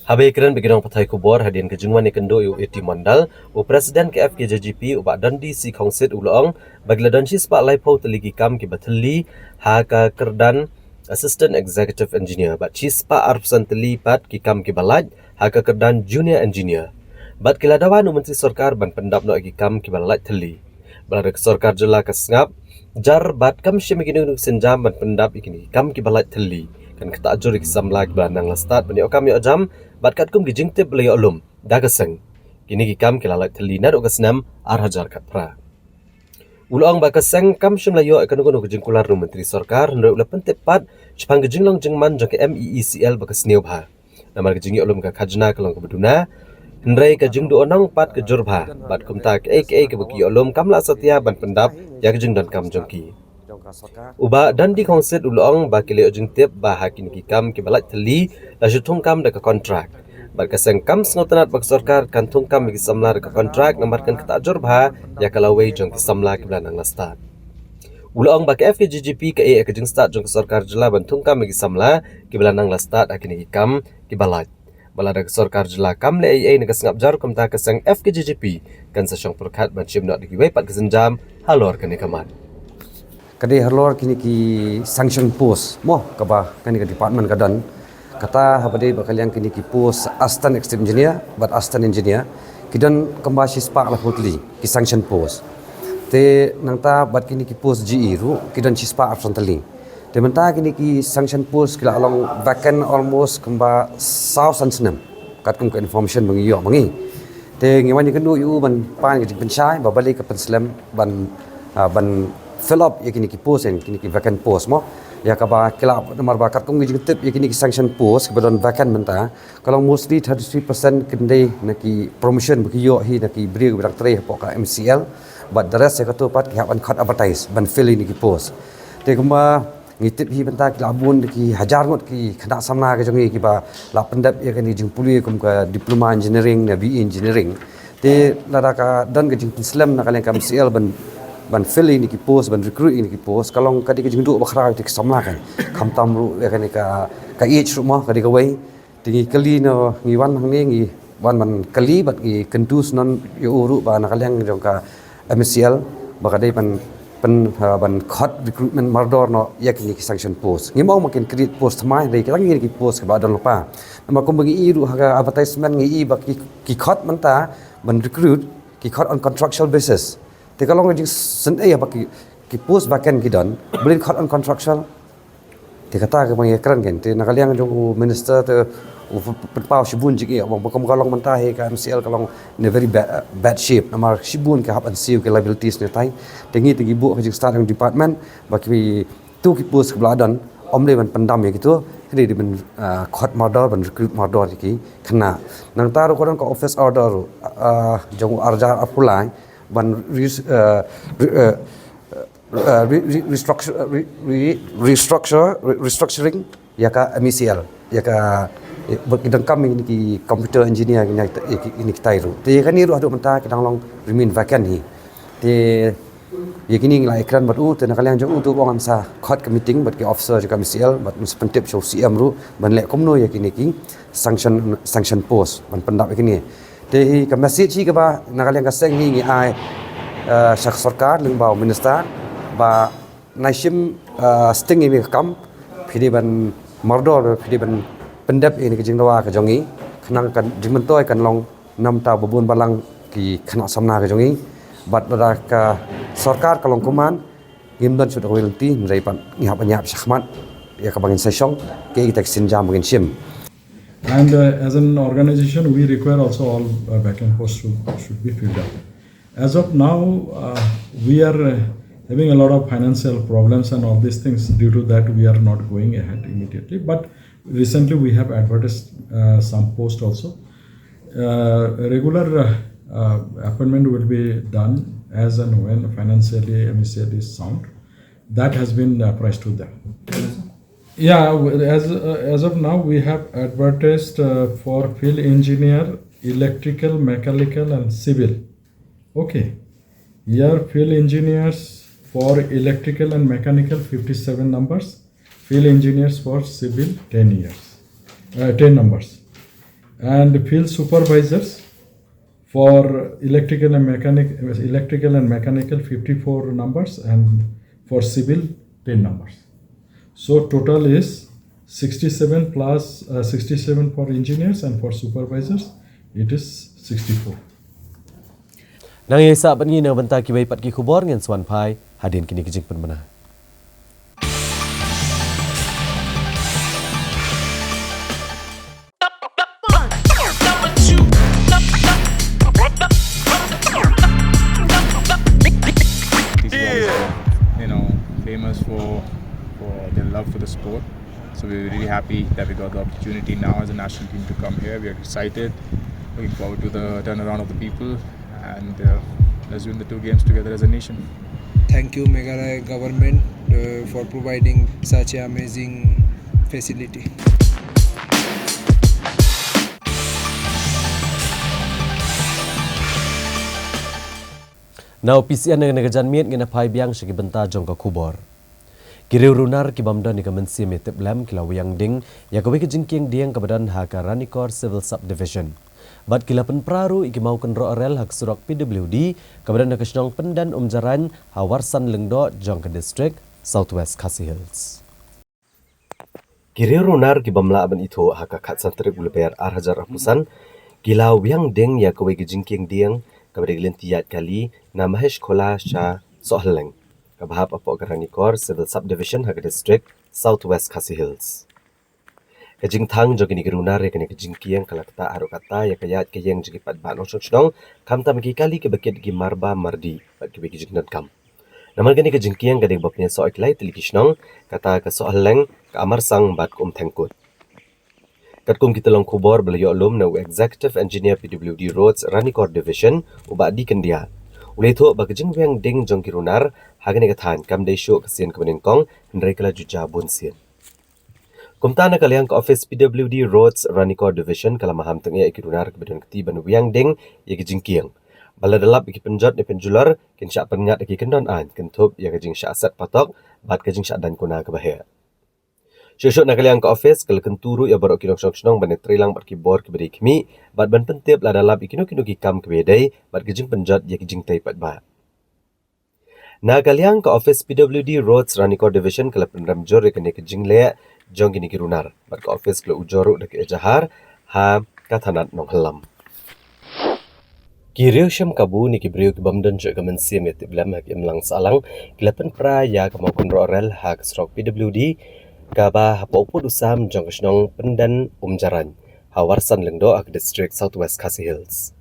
Habai keren bigirang patai kubor hadian kejungwan ikendo UAT Mondal u Presiden KF KJGP u Dandi Si Kongsit ulong bagladan si spa laipau teligi kam ki bathli ha ka kerdan Assistant Executive Engineer bat si spa arpsan teli pat ki kam ki balaj ha ka kerdan Junior Engineer bat kiladawan u Menteri Sarkar ban pendap no ki kam ki balaj teli balad sarkar jela ka sngap jar bat kam shimiginu senjam ban pendap ikini kam ki balai thali kan kata ajur ki samla ki banang la start bani okam yo jam bat kat kum ki jingte blay olum dagaseng kini ki kam ki lalai thali na ogasnam ar hajar kapra ulong ba kaseng kam shimlayo ekonomi ko jingkular ru menteri sarkar ndo la pentepat chpang ki jinglong jingman jong ke MEECL ba kasneu bha namar ki jingi olum ka khajna kalong ko beduna Hendrai ka jing do onang pat ke jurba bat kumta ke ke bagi olom kamla satya ban pendap ya ke jing dan kam jongki uba dan di kongset ulong ba kile jing tip ba hakin ki kam ke balat teli la jutung kam da ka kontrak bat ka seng kam snotanat bak sarkar kan tung kam ki samla da ka kontrak namar kan kata jurba ya kalawai jong ki samla ki blanang la start ulong ba ke FGGP ke ke jing start jong sarkar jela ban tung kam ki samla ki blanang la start hakin ki kam ki balat balada sarkar jela kam le ai ne kasngap jar kum ta kasang FKGGP kan sa syong perkat ban chim not di wei pat kesenjam halor kan kaman kade halor kini ki sanction post mo kaba kan ka department kadan kata habade bakalian kini ki post assistant executive engineer but assistant engineer kidan kamba sispa la putli ki sanction post te nangta bat kini ki post GE ru kidan sispa absentali te menta kini ki sanction post kila along vacant almost kamba south sansenam kat kum information bangi yo bangi te ngiwan ni kendu yu ban pan ki penchai ba balik ke penslam ban fill up yakini ki post en kini ki vacant post mo ya ka ba kila nomor ba kat kum gi tip yakini ki sanction post ke badon vacant menta kalau mostly 33% kendai naki promotion bagi yo hi naki bri brak tre poka MCL but the rest sekatu pat ki haban cut advertise ban fill ini ki post te kamba ngitip hi benta ki labun ki hajar ngot ki khana samna ke jongi ki ba la pendap ya kan jing puli kum ka diploma engineering na BE engineering te lara ka dan ke jing Islam na kalen kam CL ban fill ini ki post ban recruit ini ki post kalong ka dik jing du bakhra ki samna kan kham tam ru ya kan ka age ru ma ka dik wai tingi kali no ngi wan hang ni ngi wan man kali bat ki kendus non yo uru ba na kalen jong ka MCL ba ka dai ban khot recruitment mardor no yakini ki sanction post ngimong makin create post mai dei ka ngi ki post ka badon lupa nama ko bagi iru haga advertisement ngi ba ki khot manta ban recruit ki khot on contractual basis te kalong ngi sen ya ba ki post vacant ki don boleh khot on contractual te kata ka bang ekran gen te nakaliang jong minister te pau shibun jiki bang bakom kalong manta he ka MCL kalong in a very bad shape namar shibun ka hap and see ke liabilities ne tai tengi tegi bu ka start department baki tu ki post ke bladan omle ban pendam ya gitu jadi di ban khot model ban recruit model ki khna nang taru koran ka office order jong arjar apulai ban restructuring ya ka MCL ya ka bagi kami ini ki computer engineer ini kita itu. Tapi kan ini ada mentah kita long remain vacant ni. Tapi ya kini lah ekran baru. Tapi nak kalian jauh tu orang sa khot ke meeting, buat ke officer juga MCL, buat mentip show CM ru, banlek komno ya kini ki sanction post, ban pendap kini. Tapi ke message si ke ba nak kalian kaseng ni ai syak sarkar lengbau minister ba naishim sting ini kam, pidi ban mardor, pidi ban pendap ini ke jingdawa ke jongi kenang kan jingmentoi kan long 6 ta babun balang ki khana samna ke jongi bat pada ka sarkar kalong kuman gimdan sudah welti mrai pan ngap nyap syahmat ya ka bangin sesong ke kita sinjam bangin sim and as an organization we require also all vacant posts should be filled up as of now we are having a lot of financial problems and all these things due to that we are not going ahead immediately but recently we have advertised some posts also. Regular appointment will be done as and when financially MCL is sound. That has been priced to them. Yeah, as of now we have advertised for field engineer, electrical, mechanical and civil. Okay. Here field engineers for electrical and mechanical 57 numbers. Field engineers for civil 10 numbers and field supervisors for electrical and mechanical 54 numbers and for civil 10 numbers. So total is 67 plus 67 for engineers and for supervisors it is 64. Nang isa ban ngi na banta ki bai pat ki khubor ngen swan phai hadin kini kijing penmana. Famous for their love for the sport. So we're really happy that we got the opportunity now as a national team to come here. We are excited, looking forward to the turnaround of the people, and let's win the 2 games together as a nation. Thank you Meghalaya government for providing such an amazing facility. Now PCN dengan negajan miet ngena pai biang segi benta jong ka kubor. Kiriu runar ki bamda ni kemensi metep lam kila wiang ding ya kawe ke jingking diang kebadan haka Ranikor Civil Subdivision. Bat kila pen praru iki mau ken rel hak surak PWD kebadan nak senong pendan umjaran hawarsan lengdo jong ke district Southwest Khasi Hills. Kiriu runar ki bamla aban itu haka kat santri uleper arhajar rapusan kila wiang ding ya kawe ke jingking diang kepada gelentiat kali na Mahesh Khola Shah Sohleng kabahap apo Ranikor Civil Subdivision hak district Southwest Khasi Hills. Kajing thang jogi ni gerunar ya kene kajing kiang kalakta aru kata ya kayat kayeng jogi pat ban osong snong kam tam ki kali ke beket gi marba mardi pat ki beki jignat kam. Namal gani kajing kiang gading bapnya so iklai tiliki snong kata ka Sohleng ka amar sang bat kum thengkut. Katkum kita long kubor belayo alum na Executive Engineer PWD Roads Ranikor Division ubak di kendia. Ulai tu bagajing wiang ding jong kirunar hagane kathan kam dei show kesien kemenengkong hendrai kala juja bun sien. Kumta na kaliang ka office PWD Roads Ranikor Division kala maham tengya kirunar kebedan keti ban wiang ding ye gajing kiang. Bala dalap iki penjot ni penjular kin syak pengat iki kendon an kentup ya gajing syak asat patok bat gajing syak dan kuna ke bahaya. Syusyuk nak kaliang ke office kalau kenturu ya baru kinong senong ban trilang bat keyboard ke beri kemi bat ban pentip la dalap ikino kino kam ke bedai bat gejing penjat ya gejing tai pat ba. Nak kaliang ke office PWD Roads Ranikor Division kalau penram jor kene gejing le jong gini kirunar bat ke office kalau ujoru dak ejahar ha kathanat nong halam. Kiriu syam kabu ni kibriu kibamdan jo kemensi metib lam hak imlang salang kilapan pra ya kemau rel hak strok PWD kaba hapoput usam jong kesnong pendan umjaran hawarsan lengdo ak district Southwest Khasi Hills.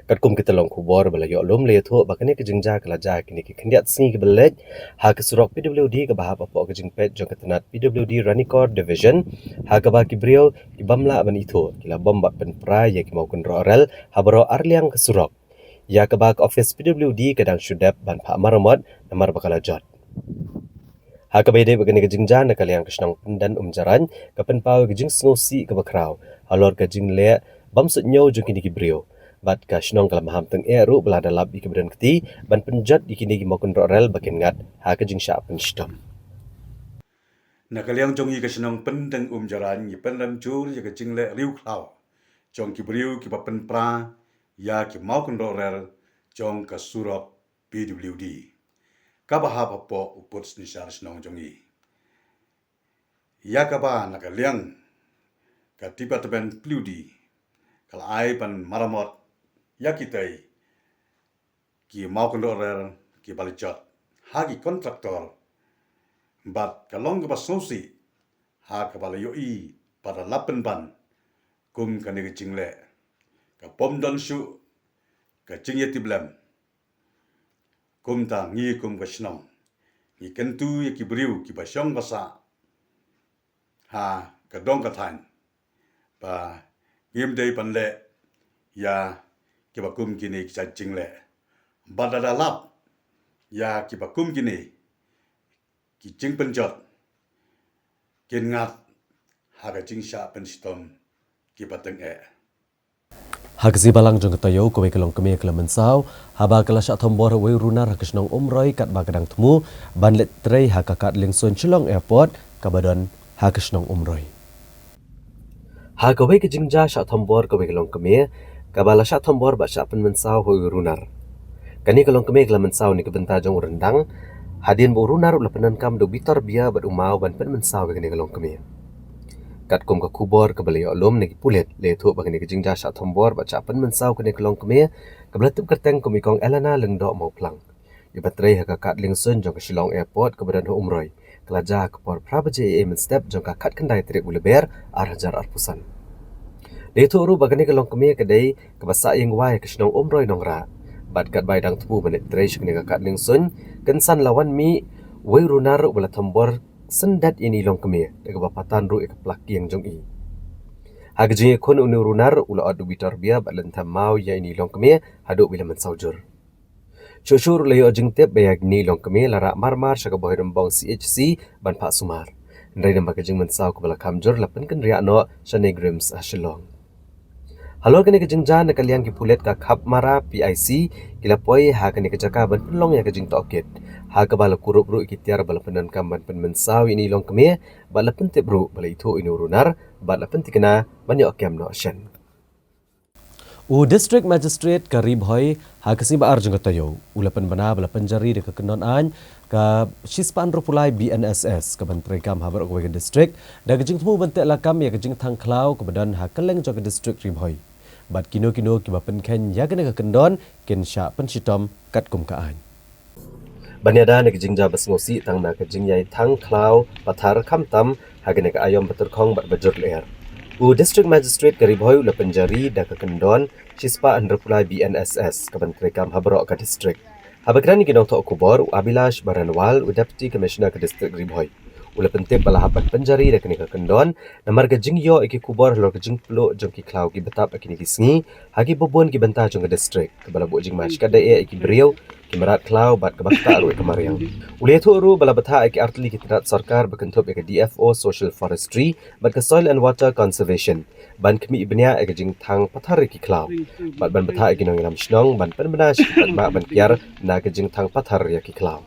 Katkum kita long kubor balayo alum le thu bakane ke jingja kala ja kini ki khendiat singi ke belej ha ke surok PWD ka bahap apo ke jingpet jong ketenat PWD Ranikor Division ha ka ba ki brio ki bamla ban itu kila bomba pen pra ya ki mau kun rel ha baro arliang ke surok ya ka ba office PWD kadang syudap ban pha maramot namar bakala jot. Haka bedai bagani kajing jana kaliang kesnong pendan umjaran kapan pau kajing sngosi ke bakrau halor kajing le bamsut nyau jung kini kibrio bat kasnong kalam ham teng eru belada lab di kebedan keti ban penjat di kini mokun rel bakin ngat ha kajing sya penstom na kaliang jong i kasnong pendang umjaran yi penram jur ya kajing le riu klau jong kibrio ki papen pra ya ki mokun rel jong ka surok PWD kabahap apo uput nisar senong jongi. Ya kaba nakaliang katiba teben pludi kala ai pan maramot ya kitai ki mau kondorer ki balijot hagi kontraktor bat kalong ka sosi ha ka balayo I pada lapen ban kum kane jingle ka pomdon shu ka jingyeti blam kum ta ngi kum ka shnong ngi kentu ya ki briu ki basyong basa ha ka dong ka than ba ngim dei pan le ya ki ba kum kini ki cha jingle badada lap ya ki ba kum kini ki jing penjot kin ngat ha ka jing sha pen stom ki bateng e Hagzi balang jong ketayo kowe kelong keme kelamen sau haba kala sya thombor we runar hakesnong umroi kat bagadang temu ban let trei hakakat lengson chulong airport kabadon hakesnong umroi ha kowe ke jingja sya thombor kowe kelong keme kabala sya thombor ba sya pen mensau ho runar kani kelong keme kelamen sau ni kebenta jong rendang hadin bo runar ulepenan kam do bitor bia bat umau ban pen mensau kani kelong keme kat kum ka kubor ka balayo alum ni pulet le thu bagani ka jingja sha thombor ba chapan mensau kane klong kme ka blatip kerteng kumikong elana lengdo mau plang ibatrei hakakat lingsun jong Shillong Airport ke badan umroi kelaja ke por prabaje men step jong kakat kendai trik uleber arhajar arpusan. Letu uru bagani ke long kemia kedai ke basa yang wai ke Shillong umroi nongra. Bad kat bai dang tubu menit trai shkni kakat lingsun kensan lawan mi wei runar wala tambor sendat ini long kemia de bapatan ru ek plak yang jong i. Hagji kon unu runar ula adu bitar bia balan tamau ya ini long kemia hadu bila mensaujur. Syusyur layo jengtep bayag ni long kami lara marmar syaka bohi rembong CHC ban Pak Sumar. Ndai nambah kejeng mensau kebala kamjur lapan kan riak no Shane Grims Shillong. Halor kani kejeng jan na kaliang kipulet ka khap mara PIC kila poi ha kani kejaka ban penlong ya kejeng tokit. Ha kebala kurup ru ikitiar bala penan kam ban pen mensau ini long kami bala pentip ru bala itu ini urunar bala pentikena banyak kem no shen. District Magistrate Karib Hoi hakasi ba arjung katayo ulapan bana bala penjari de kekenon an ka sispan rupulai BNSS ke ban prekam habar ke district da kejing temu bentek lakam ya kejing thang klau ke badan hakeleng jog district Rib Hoi bat kino ki ba penken ya kena kekendon ken sya pensitom kat kum ka an banyada ne kejing ja basngosi tang na kejing yai thang klau pathar khamtam hagene ka ayom betur khong bat bajur ler District Magistrate Karib Hoi ula penjari da kekendon sispa underpulai BNSS ke ban prekam habar ke district. Habakran ni kinong tok kubor Abilash Baranwal Deputy Commissioner ke district Rib Hoi. Ula pentip bala haban penjari da kini kekendon namar ke jingyo iki kubor lor ke jing plo jong ki klau ki betap akini kisngi hagi bobon ki bentah jong ke district ke bala bu jing mas kada iki beriau ki merat klau bat ke bakta ru ke mariang. Uli tu ru bala betah iki artli ki terat sarkar bekentup ke DFO Social Forestry bat ke Soil and Water Conservation ban kemi ibnya ke jing thang pathar ki klau bat ban betah iki nong lam snong ban penbenas bat mak ban kiar na ke jing thang pathar ya ki klau.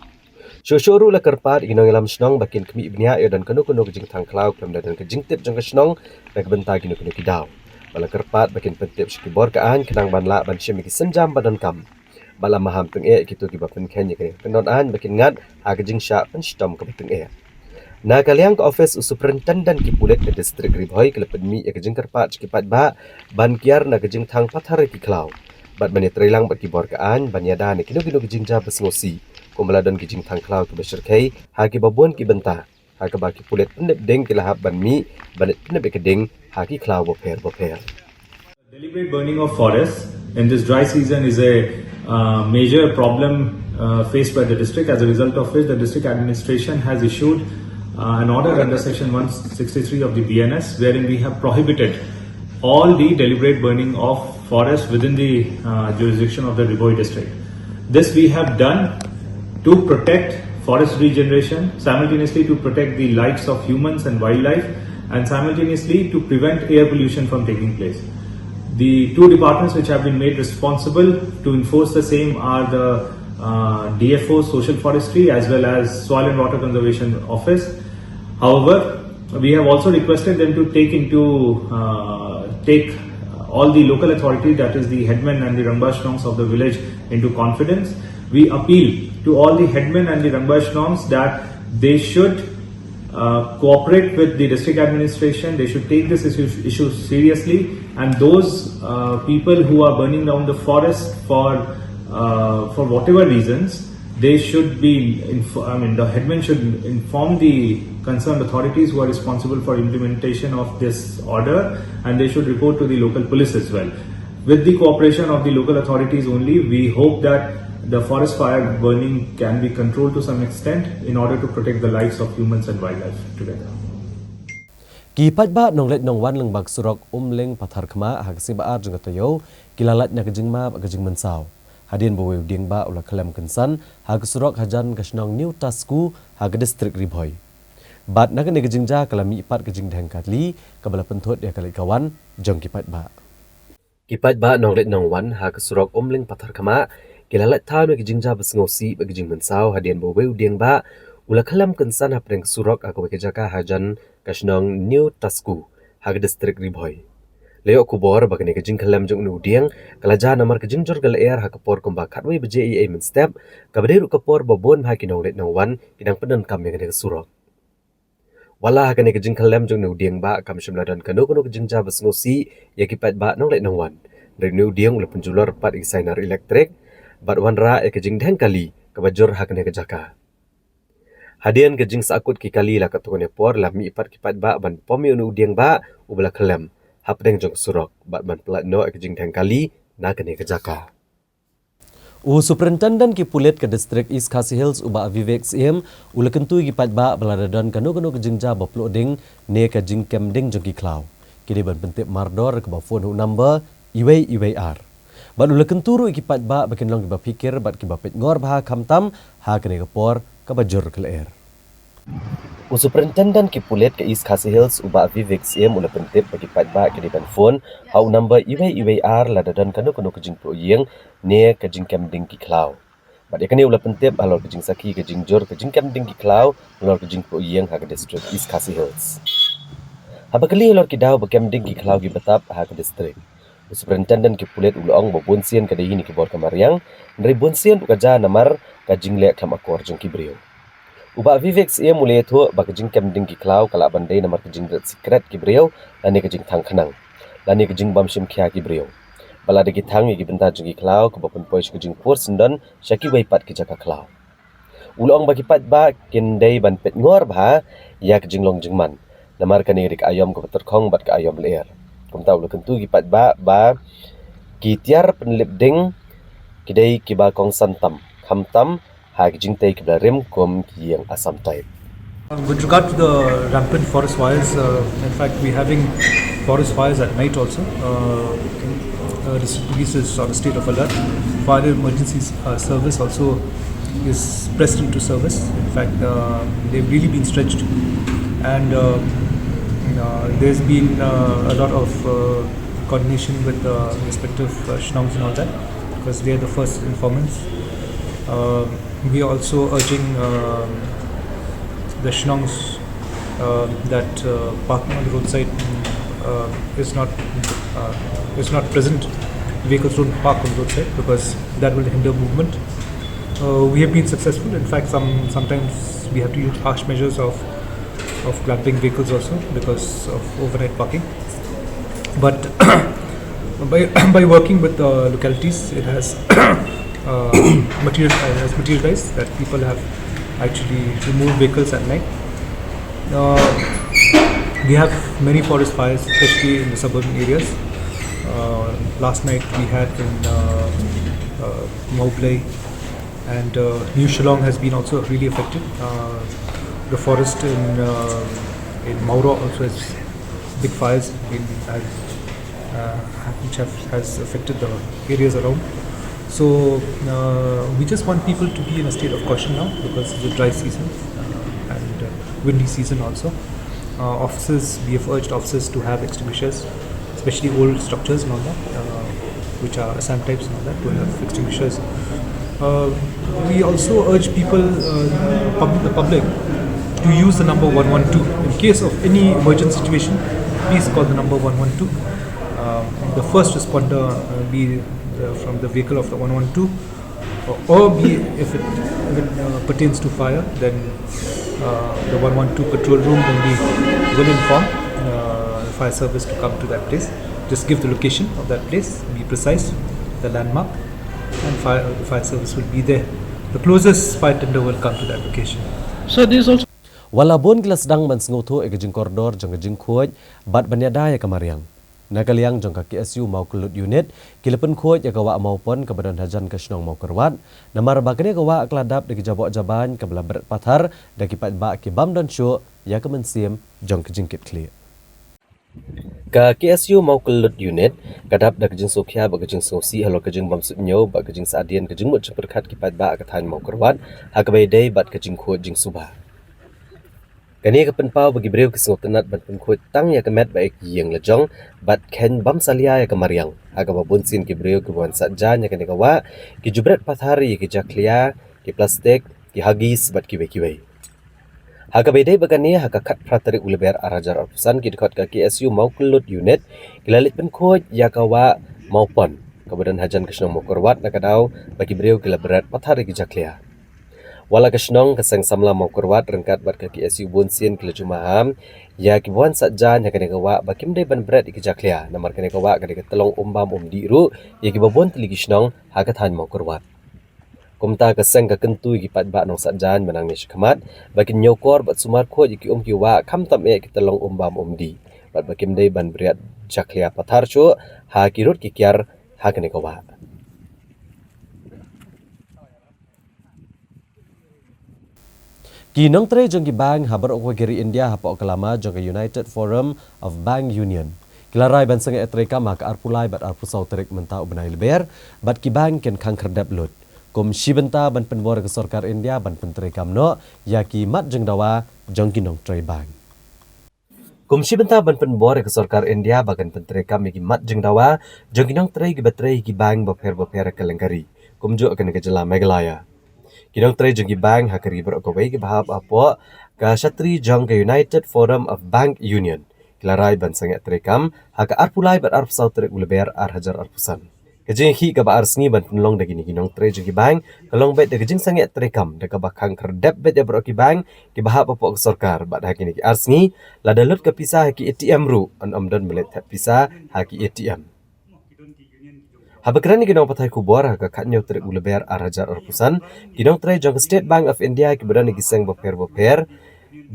Syusyuru la kerpat ginong lam snong bakin kemi ibnya dan kenu-kenu kejing thang klau kem dan kejing tip jong snong dan kebenta kenu-kenu kidau. Bala kerpat bakin pentip skibor kaan kenang ban la ban syemi ki senjam badan kam. Bala maham teng kitu ki bapen kenya ke kendon an bakin ngat ha kejing sya pen stom ke teng Na kaliang ke office superintendent ki pulet ke district Rib Hoi ke lepen mi kejing kerpat skipat ba ban kiar na kejing thang pathar ki klau. Bat bani trilang bat kibor kaan ban yada ne kenu-kenu kejing ja besngosi. Kumbaladon kijing thang klau ke besyarkai haki babuan ki bentah haki baki pulet pendep deng ki lahap ban mi banit pendep ke deng haki klau boper. Deliberate burning of forests in this dry season is a major problem faced by the district, as a result of which the district administration has issued an order under section 163 of the BNS wherein we have prohibited all the deliberate burning of forests within the jurisdiction of the Rib Hoi district. This we have done to protect forest regeneration, simultaneously to protect the lives of humans and wildlife, and simultaneously to prevent air pollution from taking place. The two departments which have been made responsible to enforce the same are the DFO Social Forestry as well as Soil and Water Conservation Office. However, we have also requested them to take all the local authority, that is the headmen and the Rangbashnongs of the village, into confidence. We appeal to all the headmen and the Rangbashnongs that they should cooperate with the district administration. They should take this issue seriously, and those people who are burning down the forest for whatever reasons, they should be. The headmen should inform the concerned authorities who are responsible for implementation of this order, and they should report to the local police as well. With the cooperation of the local authorities only, we hope that the forest fire burning can be controlled to some extent in order to protect the lives of humans and wildlife together. Kipat ba nong let nong wan leng bag surok leng pathar khma hagsi ba ar jeng tayo kilalat na kejing ma kejing mensau. Hadin bawe ding ba ula kalam kensan hag surok hajan kasnong new tasku hag district Rib Hoi. Bat na kene kejing ja kalami ipat kejing dhang katli kabala penthot ya kali kawan jong kipat ba. Kipat ba nong let nong wan hag surok leng pathar khma kilalat tham ke jingja besngosi bagi jing mensau hadian bawe dieng ba ula kalam kensan hapreng surok aku ke jaka hajan kasnong new tasku hag district Rib Hoi. Leo kubor bagane ke jing kalam jong nu dieng kalaja namar ke jing jor gal air hakapor komba khatwe beje e men step kabade ru kapor babon ha kinong let nong wan kinang penen kam ke surok. Wala hagane ke jing kalam jong nu dieng ba kam shimladan kanu ke jingja besngosi yakipat ba nong let nong wan. Dari nu dieng ula penjular pat isainar elektrik bat wanra ke jing dhang kali kebajur hakne kejaka. Hadian kejing sakut ki kali la katukone por la mi ipat kipat ba ban pomi unu udiang ba ubala kelem hapdeng jong surok bat ban pelat no kejing tang kali na kene kejaka. Superintendent ki pulet ke distrik East Khasi Hills uba Vivek CM ula kentu ki pat ba beladadan kanu kejingja baploding ne kejing kemding jong ki klau. Kini ban pentip mardor ke ba phone number IWR. Bat ula kenturu ki pat ba bakin long ki ba pikir bat ki ba pet ngor ba kamtam ha kene ke por ke bajur ke leer. Superintendent ki pulet ke East Khasi Hills uba Vivek CM ula pentip bagi pat ba kini ban phone hau number IWR ladadan kanu kejing pro yeng ne kejing kemding ki klau. Bat yakani ula pentip alor kejing saki kejing jor kejing kemding ki klau alor kejing pro yeng ha ke distrik East Khasi Hills. Habakali alor ki daw ba kemding ki klau ki betap ha ke distrik. Superintendent ki pulet ulong bo bonsian kadai ni ki bor kamariang dari bonsian ukaja namar kajing lek kam akor jong ki brio. Uba Vivek CM mulai thu ba kejing kemding ki klau kala bandai namar kejing secret ki brio lani kejing thang khanang lani kejing bamshim khia ki brio. Bala de ki thang ki benta jong ki klau ko bapun pois kejing por sindan shaki waipat ki jaka klau. Ulong bagi pat ba kendai ban pet ngor ba ya kejing long jingman namar kani rik ayom ko terkhong bat ka ayom leer. Kumta ulu kentu ki pat ba ki tiar penlip ding kidai ki ba kong santam khamtam ha ki jingtai ki rim kom ki yang asam type. With regard to the rampant forest fires, in fact we're having forest fires at night also. District Police is on a state of alert. Fire emergency service also is pressed into service. In fact they've really been stretched and there's been a lot of coordination with respective Shnongs and all that because they are the first informants. We are also urging the Shnongs that parking on the roadside is not present. Vehicles don't park on the roadside because that will hinder movement. We have been successful. In fact, sometimes we have to use harsh measures of clamping vehicles also because of overnight parking. But by working with the localities, it has materialized that people have actually removed vehicles at night. We have many forest fires, especially in the suburban areas. Last night we had in Mauplay, and New Shillong has been also really affected. The forest in Mauro also has big fires which has affected the areas around. So we just want people to be in a state of caution now because it's a dry season and windy season also. Officers, we have urged officers to have extinguishers, especially old structures and all that, which are Assam types and all that, to have extinguishers. We also urge people, the public, to use the number 112. In case of any emergency situation, please call the number 112. The first responder be from the vehicle of the 112, or be if it pertains to fire, then the 112 patrol room will inform the fire service to come to that place. Just give the location of that place, be precise, the landmark, and the fire service will be there. The closest fire tender will come to that location. So this also walabon kelas sedang mensengutu ekejing koridor jang kejing kuat bat banyada ya kamariang. Nakaliang jang ka KSU mau kelut unit kilepen kuat ya kawa maupun ke badan hajan ke Shnong mau kerwat namar bagane kawa keladap deki jabok jaban ke belah berat pathar deki pat ba ki bam dan syu ya ke mensim jang kejing kit clear. Ka KSU mau kelut unit kadap dak kejing sokhia ba kejing sosi halo kejing bam sutnyo ba kejing saadian kejing mut perkat ki pat ba ka than mau kerwat ha ka dei bat kejing kuat jing subah. Kani ke penpau bagi beliau kesengotenat ban penkut tang ya kemet baik yang lejong bat ken bam salia ya kemariang aga babunsin ke beliau ke buan satjan ya kani kawa ki jubret pathari ki jaklia ki plastik ki hagis bat ki wei haga bedai bagani haga kat pratari uleber arajar arpusan ki dekat ka KSU mau kelut unit kilalit penkut ya kawa maupun kebadan hajan kesnong mau korwat nakadau bagi beliau kila berat pathari ki jaklia wala kesnong keseng samla mau korwat rengkat bat ka KSU bonsin kila jumaham ya ki buan satjan ya kani kawa bakim dai ban berat ki jaklia namar kani kawa kani telong umbam diru ya ki babon teli kesnong haga than mau korwat Kumta keseng ke kentui ki pat ba nong satjan menang ni shikamat bagi nyokor bat sumar kho ki ki wa kham tam e ki telong umbam umdi bat bakim dei ban briat jaklia pathar chu ha ki rut ki kyar ha kene ko wa Kinong tre jong ki bank habar ok geri India hapa kelama jong United Forum of Bank Union. Kilarai ban sangai etreka mak arpulai bat arpusau terik mentau benai leber bat ki bank ken khang kerdap lut. Kum shibenta ban penbor ke sarkar India ban penterekam no yaki mat jeng dawa jong kinong tre bank. Kum shibenta ban penbor ke sarkar India bagan penterekam yaki mat jeng dawa jong kinong tre ki batre ki bank baper ke lengkari. Kum jo akan ke jela Meghalaya. Kinong tre jong ki bank hakari berokawai ki bahap apo ka shatri jong ke United Forum of Bank Union. Kilarai ban sangat terekam haka arpulai bat arpusau terik uleber hajar arpusan. Kejing hi ka ba arsngi ban penlong dagini kinong tre jong ki bank kalong bet de kejing sangat terekam de ka bakang kerdep bet de beroki bank ki bahap apo ke sarkar bat hakini ki arsngi ladalut ka pisah haki ATM ru an amdan melet pisah haki ATM. Habakran ni kinong patay kubor haka katnyo terik uleber hajar arpusan kinong tre jong State Bank of India ki badan giseng baper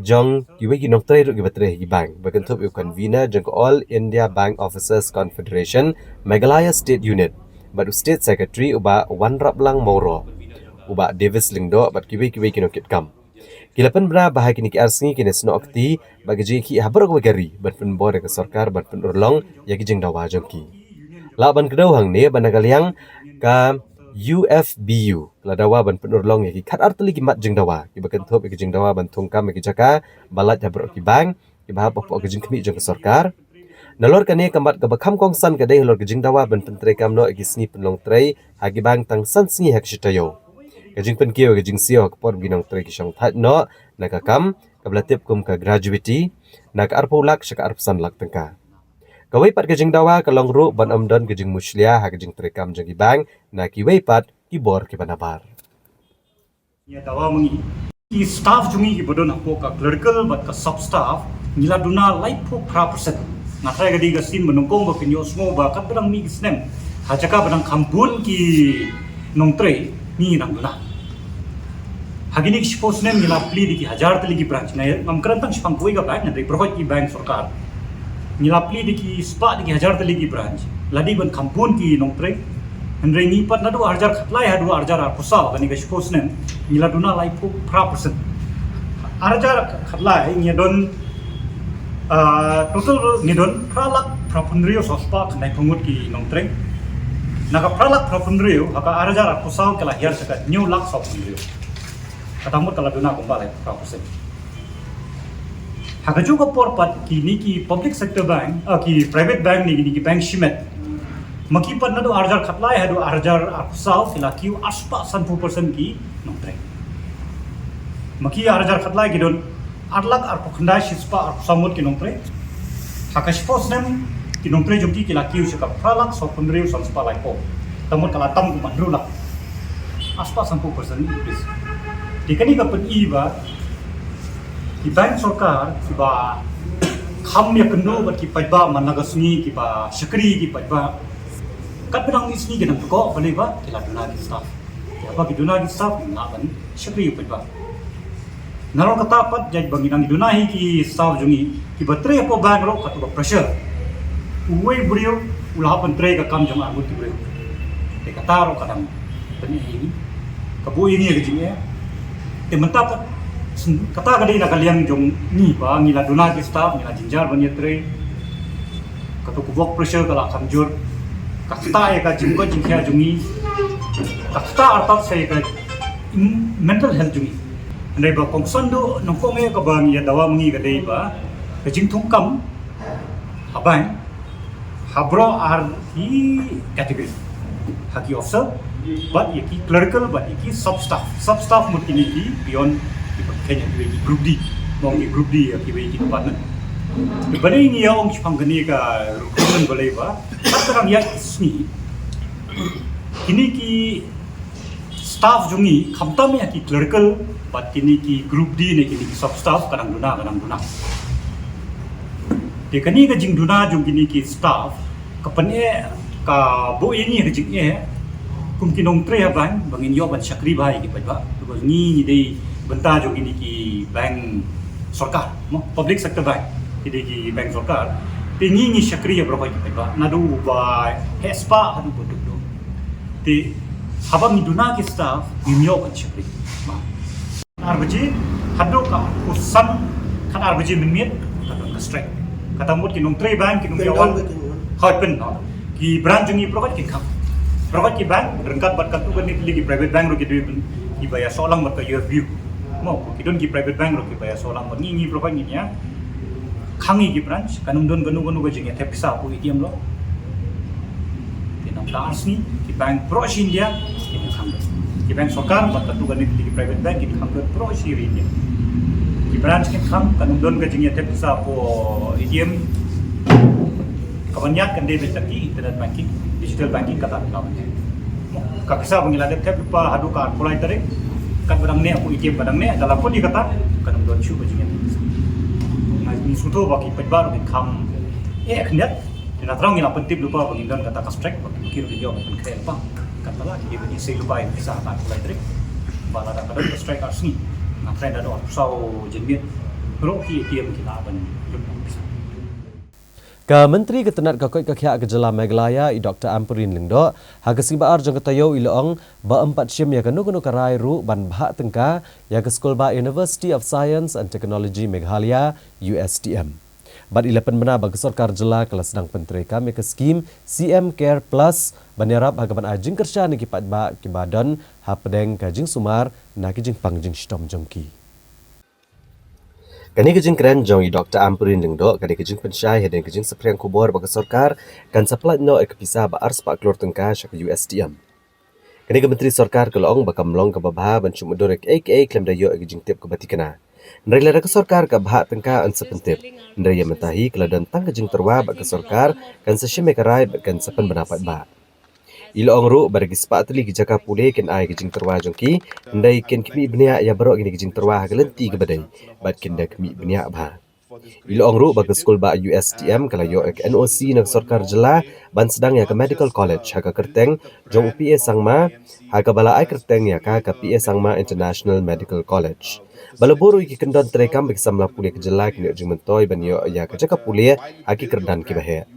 jong kiwe kinong tre ru ki batre ki bank bakentup yu convener jong All India Bank Officers Confederation Meghalaya State Unit badu State Secretary uba Wanrap Lang Moro uba Davis Lingdo bat kiwe kinong kitkam kilapan bra bahai kini ki arsngi kini sno okti bagi jiki habar ko gari ban penbor ke sarkar ban penurlong yaki jeng dawa jongki Laban kedau hang ni banagaliang ka UFBU ladawa ban penurlong yaki kat arteli ki mat jeng dawa ki bakentup ki jeng dawa ban tungkam ki jaka balat habar ki bank ki bahap apo ki jeng kemi jeng sarkar nalor kane kamat ka bakham kongsan ka dei lor ki jeng dawa ban pentrekam no ki sni penlong trei hagi bank tang san sni hak shitayo ka jeng penkio ka jeng sio ka por ginong trei ki shong that no nakakam ka blatip kum ka gratuity nak arpulak shaka arpsan lak tengka Kawai pat kejeng dawa kalong ru ban amdan kejeng muslia ha kejeng terekam jeng bank na kiwai pat kibor ki banabar. Ya dawa mengi ki staff jungi ki bodon apo ka clerical bat ka sub staff nila duna light pro percent ngatai gadi gasin menungkong ba pinyo smo ba kat bedang mi gisnem ha jaka bedang kampun ki nongtre ni nang duna hagini ki suppose nem nila pli di ki hajar teli ki branch na amkrantang spang koi ga bank na dei prohot ki bank sarkar Nilapli di ki spa di ki hajar tali ki branch ladi ban kampun ki nongtre hendrei ni pat nadu hajar khatlai hadu hajar arpusal kani ka suppose nem niladuna lai pu percent hajar khatlai ni don total ni don pralak prapunrio sospa khnai pungut ki nongtre naga pralak prapunrio haka hajar arpusal kala hiar saka new lak sopunrio katamut kala duna kumbale percent Haka juga porpat kini ki public sector bank, ki private bank ni ki bank shimet. Maki pat nado arjar khatlai hadu arjar arpusal kila kiu aspa 100% ki nongtre. Maki arjar khatlai ki don arlak arpukhandai shispa arpusamut ki nongtre. Haka shpos nem ki nongtre jumki kila kiu shaka pralak sopundriu sanspa laipo. Tamut kala tam kumandru lah. Aspa 100% increase. Dikani ka pen iba ki bank sarkar ki ba kham ya kendo bat ki paiba managasni ki ba shakri ki paiba kat bedang isni genang ko bale ba kila duna ki staff ya ba ki duna ki staff na ban shakri paiba nalo kata pat jaj bagi nang duna hi ki staff jungi ki batre po bank ro katu ba pressure uwe brio ulah pentre ka kam jang argut ki brio te kata ro kadang bani ini kabu ini ke jinge te mentap kata kadai nak kalian jom ni ba ngila duna ki staff ngila jinjar ban yetre katu kubok pressure kala kamjur kata ya ka jingko jingkya jungi kata artat sai ka mental health jungi andai ba kongson do nongkong ya ka bang ya dawa mengi kadai ba ka jing thungkam habang habro ar hi category haki officer but yaki clerical but yaki sub staff mutini ki beyond Kenya ki group D mong ki group D ki ki department bani ni ya ong chpangani ka recruitment boleh ba tarang ya isni kini ki staff jungi khamtam ya ki clerical but kini ki group D ne kini ki sub staff kadang duna de kani ka jing duna jung kini ki staff kapane ka bo ini ka jing kum kinong tre bank bangin yo ban chakri bhai ki pajba because ni dei benta jo gini ki bank sarkar mo public sector bank ki ki bank sarkar te ni chakri ya bro ki pajba nadu ba hespa hadu bodu do te habang ni duna ki staff ni yo ban chakri arbaji hadu ka usan kan arbaji minit ka strike kata mut kinong tre bank kinong yawan hot pen ki branch ni provide ki kham provide ki bank rengkat bat kartu kan ni ki private bank ro ki ki bayar solang bat ka year view mo ki don ki private bank ro ki bayar solang bat ni provide ni ya khangi ki branch kanum don ganu ganu ga jing ya pisa pu ATM lo tinam last ni ki bank pro India ki kham ki bank sarkar bat kartu kan ni ki private bank ki kham pro India ki branch ki kham kanum don ga jing ya pisa pu ATM kabanyak kan dia betaki internet banking digital banking kata kawan ka kisa bangila de pa hadu ka pulai tare kat badang ne aku ATM badang ne dalam pun dikata kan don chu bajingan na ni suto baki pajbar ni kham khnyat na trang ni lapentip lupa bagi don kata kastrek bagi kir video kan keren pa kata la dia ni sei lupa bisa ka pulai tare bala da kadang kastrek asni na trend ada sau jenit bro ki ATM kita ban Ka Menteri Ketenat Kakoi Kakya Kejala Meghalaya Dr. Ampurin Lingdo hagasi baar jong katayo iloong ba 4 syim ya kanu karai ru ban bahak tengka ya ke Sekolah Ba University of Science and Technology Meghalaya USTM. Bad ilapan bena bagi sarkar jela kelas sedang penteri kami ke skim CM Care Plus banirap hagaban ajing kerja ni kipat ba kibadan ha pedeng kajing sumar na kijing pangjing stom jongki. Kani kejing keren jong Dr. Ampurin Lingdo kani kejing pensyai dan kejing sepriang kubur bagi sarkar kan saplat no ekpisa ba ars pak klor tengka syak USTM. Kani ke menteri sarkar kelong bakam long ke babha ban chumudor aka klem dayo kejing tip ke batikana. Nrela ke sarkar ke bahak tengka an sepentip. Nraya mentahi keladan tang kejing terwa bagi sarkar kan seshime karai kan sepen benapat ba. Ilo ru bagi sepat teli kijaka pule ken ai kijing terwa jongki ndai ken kimi bnia ya barok gini kijing terwa hagelenti ke badai bat ken dak mi bnia ba ilo ru bagi Sekolah Ba USTM kala yo ek NOC nak sarkar jela ban sedang ya ke medical college haka kerteng jong UPA sangma haka bala ai kerteng ya ka PA sangma International Medical College balaburu ki kendon terekam bagi samla pule ke jela kini jing mentoi ban yo ya ke jaka pule haki kerdan ki bahe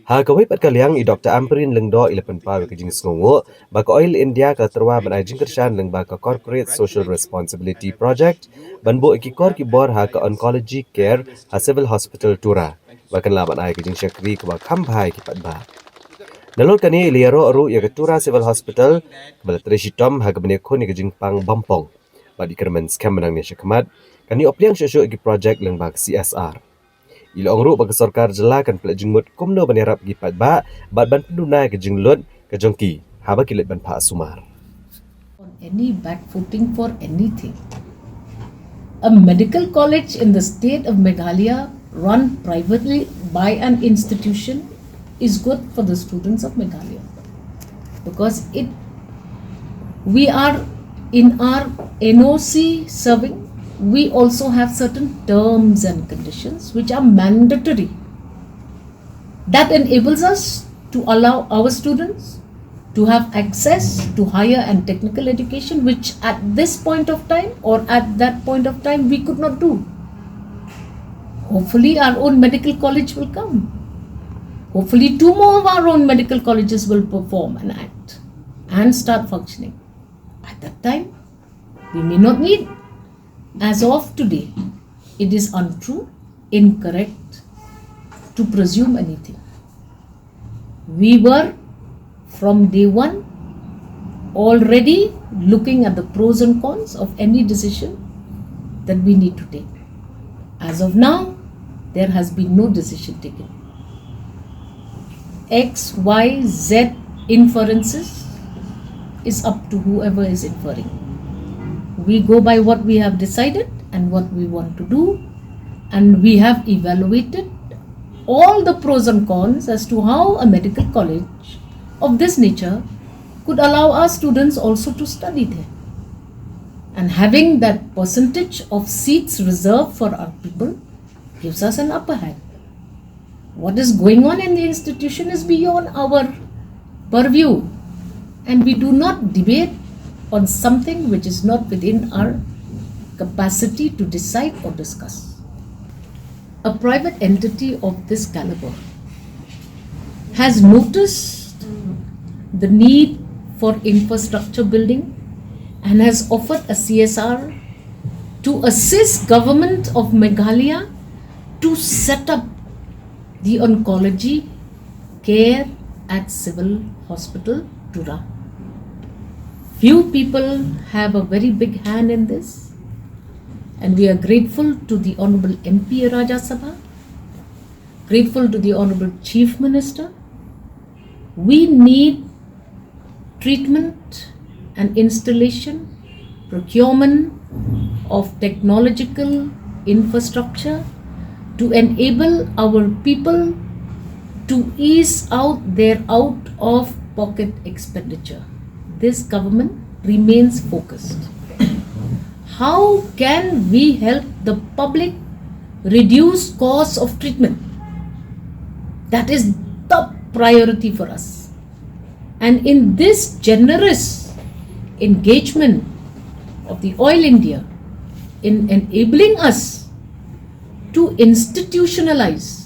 ha kawai pat kaliang Dr. Ampurin Lingdo ilapan pa ke jing sngongo bak Oil India ka terwa ban ajing kershan leng ba ka Corporate Social Responsibility Project ban bo ki kor ki bor ha ka Oncology Care ha Civil Hospital Tura bakan laban ai ke jing syakri ka ba khambhai ki pat ba nalol kani liaro ru ya ka Tura Civil Hospital bal treshitom ha ka bene khoni ke jing pang bampong ba di kermen scam menang ni syakmat kani opliang syosyo ki project leng ba CSR ilong ru bagi sarkar jela kan pelajung mut kumno banirap gipat ba bat ban penduna ke jinglut ke jongki haba kilit ban pa sumar on any back footing for anything. A medical college in the state of Meghalaya run privately by an institution is good for the students of Meghalaya because we are in our NOC serving. We also have certain terms and conditions which are mandatory that enables us to allow our students to have access to higher and technical education which at this point of time or at that point of time we could not do. Hopefully our own medical college will come. Hopefully 2 more of our own medical colleges will perform and act and start functioning. At that time we may not need. As of today, it is untrue, incorrect to presume anything. We were from day one already looking at the pros and cons of any decision that we need to take. As of now, there has been no decision taken. X, Y, Z inferences is up to whoever is inferring. We go by what we have decided and what we want to do, and we have evaluated all the pros and cons as to how a medical college of this nature could allow our students also to study there. And having that percentage of seats reserved for our people gives us an upper hand. What is going on in the institution is beyond our purview, and we do not debate on something which is not within our capacity to decide or discuss. A private entity of this caliber has noticed the need for infrastructure building and has offered a CSR to assist government of Meghalaya to set up the oncology care at Civil Hospital, Tura. Few people have a very big hand in this, and we are grateful to the Honorable MP Rajya Sabha, grateful to the Honorable Chief Minister. We need treatment and installation, procurement of technological infrastructure to enable our people to ease out their out-of-pocket expenditure. This government remains focused. How can we help the public reduce costs of treatment? That is top priority for us. And in this generous engagement of the Oil India in enabling us to institutionalize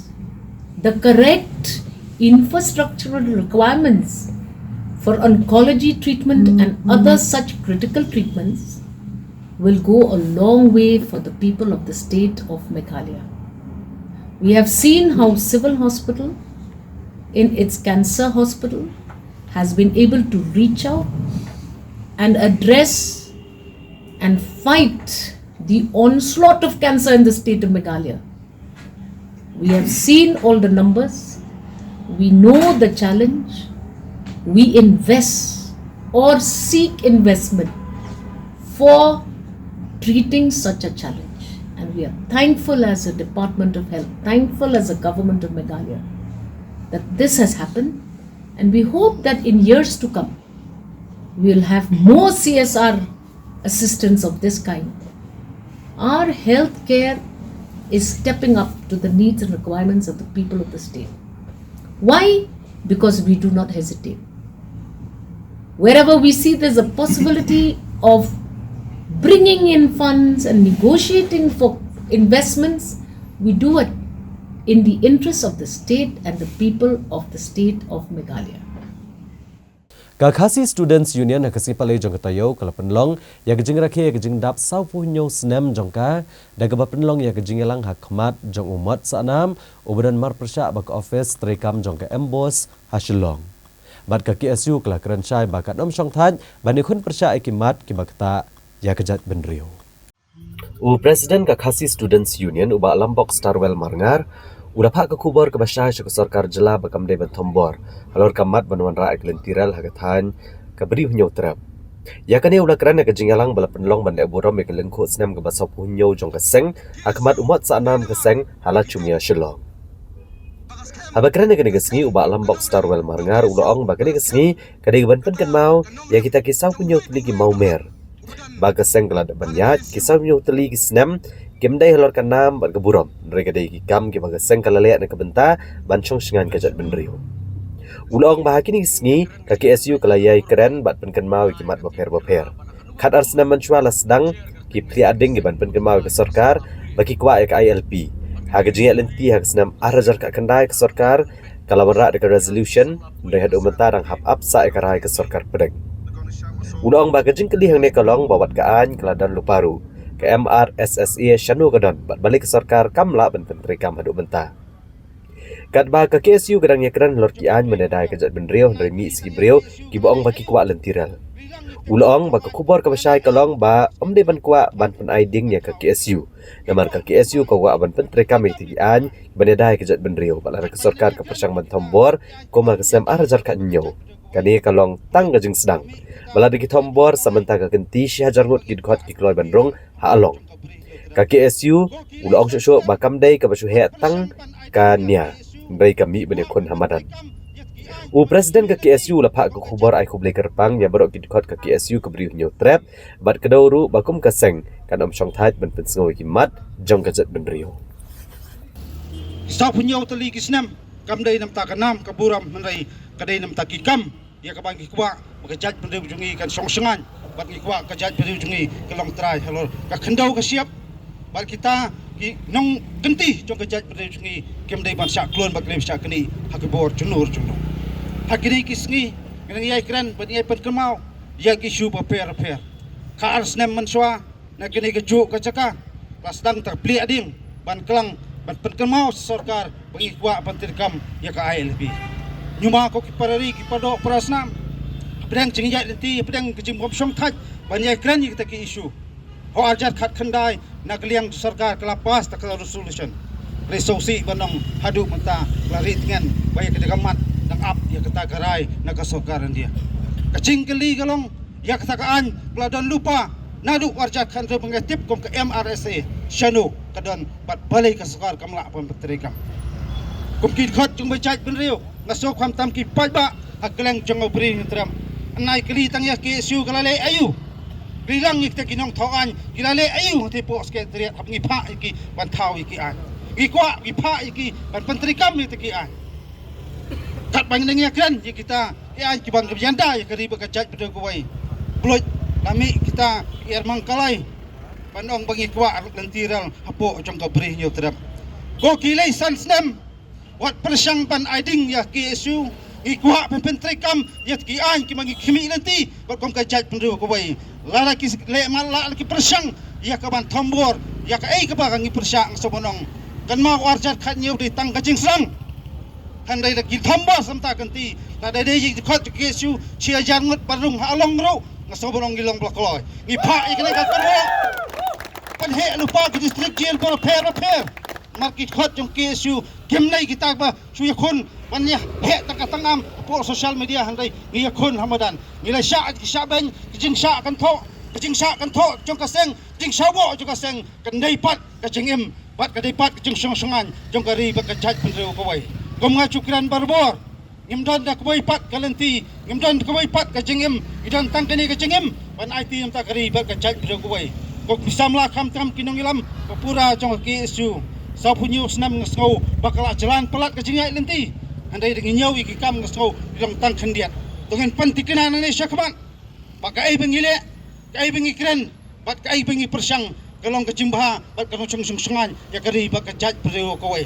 the correct infrastructural requirements for oncology treatment and other such critical treatments will go a long way for the people of the state of Meghalaya. We have seen how Civil Hospital in its cancer hospital has been able to reach out and address and fight the onslaught of cancer in the state of Meghalaya. We have seen all the numbers. We know the challenge. We invest or seek investment for treating such a challenge. And we are thankful as a Department of Health, thankful as a government of Meghalaya that this has happened. And we hope that in years to come, we will have more CSR assistance of this kind. Our healthcare is stepping up to the needs and requirements of the people of the state. Why? Because we do not hesitate. Wherever we see there's a possibility of bringing in funds and negotiating for investments, we do it in the interest of the state and the people of the state of Meghalaya. Kakasi Students Union nakasi palay jong katayo kalapenlong ya kejing rakhi ya kejing dap sau punyo snem jongka daga bapenlong ya kejing elang hakmat jong umat sanam obadan mar persya bak office trekam jongka embos hasilong bat kaki asu kala keranchai bakat om song than bani khun persya ikimat kibakta ya kejat benrio u President Kakasi Students Union uba Lombok Starwell Marngar udah pak kekubor ke basah ke sarkar jela bakam de bentombor halor kamat banwan ra eklentirel hagathan ke beri hunyo trap ya kane ulah kerana ke jingalang bala penlong bande burom ke lengko snam ke basau hunyo jong ke seng akmat umat sa anam ke seng hala cumia shilong haba kerana kene gesngi uba Lombok Starwell Marngar ulah ong bagane gesngi kade ban pen kan mau ya kita kisau hunyo teli mau mer baga seng kelad banyat kisau hunyo teli snam Kim day halor kanam ban keburom mereka day kikam ki baga seng kalalek na kebenta ban chong singan kajat benrio ulong bahaki ni sngi kaki SU kalayai keren bat penken mau kimat baper khat arsna manchwala sedang ki pri ading ki ban penken mau ke sarkar bagi kwa ke ILP haga jingat lenti hak snam arajar ka kendai ke sarkar kalawara de resolution mereka do mentarang hap up sa ke rai ke sarkar pedeng ulong baga jing kedi hang ne kalong bawat kaan keladan luparu ke MRSSE Shanu Gadan balik ke sarkar kamla ben penteri kam hadu benta kat ba ke KSU gadang yakran lor kian menedai ke jat benrio remi ski brio ki boong baki kwa lentiral ulong ba ke kubor ke basai kalong ba omde ban kwa ban pen aiding ya ke KSU namar ke KSU ko wa ban penteri kam tian menedai ke jat benrio balar ke sarkar ke persang ban tombor koma ke sem arjar ka nyo kani kalong tang gajing sedang bala digi tombor samantha kenti syajar ngut gidkhot kikloi bandrong ha along kaki SU ulong shosho bakam dai ka basu he tang kania bai kami bene kon hamadan u president kaki SU la pha ka khubor ai khuble kerpang ya barok gidkhot kaki SU ka bri nyo trap bat kadawru bakum ka seng kan om song thait ben pen snoi kimat jong ka jat ben rio sa punyo tali kisnam kam dai nam ta kanam kaburam manrai kadai nam ta kikam ia ka bang kwa ka jaj pendeu jungi kan songsengan bat ngi kwa ka jaj pendeu jungi ka long trai halor ka khendau ka siap bat kita ki nong genti jong ka jaj pendeu jungi kem dei ban syak klon bat klem syak kini hakibor junur junur hakini kisngi ngi ai kran bat ngi pen kemau ia ki shu paper ka arsnem manswa na kini ka ju ka caka pas dang tak pli adim ban kelang ban pen kemau sarkar bangi kwa ban tirkam ia ka ai lebih nyuma ko ki parari ki pado prasnam pedang cingijat nanti pedang kejim komsong taj banyak kran kita ki isu ho arjat khat khandai nak liang sarkar kelapas tak resolution resolusi banong hadu menta lari dengan banyak kedekamat nang up ya kata garai nak sarkaran dia kecing keli galong ya kata kaan peladon lupa nadu arjat khan re pengatip kom ke MRSA shanu kadon bat balai ke sarkar kamla pon petrikam kom ki khat jung bajat benriu ngaso kham tam ki pajba hakleng jong obri tram nai keli tang ya KSU kalale ayu rilang ik te kinong thoan kilale ayu te po sekretariat hap ngi pha iki ban thau iki an ngi kwa ngi pha iki ban menteri kam ni te ki an kat bang ngi akran ye kita ya ki bang janda ya kari bekajat bedo kuai bloit lami kita ir mangkalai panong bangi kwa lentiral hapo jong obri nyu tram ko kilai sansnem wat persang pan aiding ya KSU ikwa pentri kam yat ki an ki mangi kimi nanti kom ka jaj pendru ko bai lara ki le mal la ki persang ya ka ban thombor ya ka ei ka ba ngi persang sobonong kan ma warjat khat nyeu di tang ka jing sang handai da ki thomba samta kanti la dai dai ji khat ki su chia jan ngut parung halong ro ngasobonong gilong blokloi ngi pha ikne ka karo pan he lupa ki district jail por per market khat jong KSU kimnai kita ba suya khun wanya he takatangam po social media handai ngi khun hamadan ngi sha ben jing sha kan tho jong ka seng jing sha bo jong ka seng kan dei pat ka jingim pat ka dei pat jing songan jong ka ri ba ka jaj pendeu ko wai gom nga cukran barbor ngimdon da ko pat kalenti ngimdon ko pat ka jingim idon tangkani ka jingim ban IT am ta kari ba ka jaj pendeu ko wai ko bisamla kam kinong ilam papura jong KSU sa punyo snam ngasko bakala jalan pelat ke jingai lenti andai dengan nyau iki kam ngasko dong tang khendiat dengan pantikena Indonesia kaman pakai bengile kai bengi kren bat kai bengi persang kalong ke jimba bat kalong sung-sungan ya kari bak jaj pereu ko we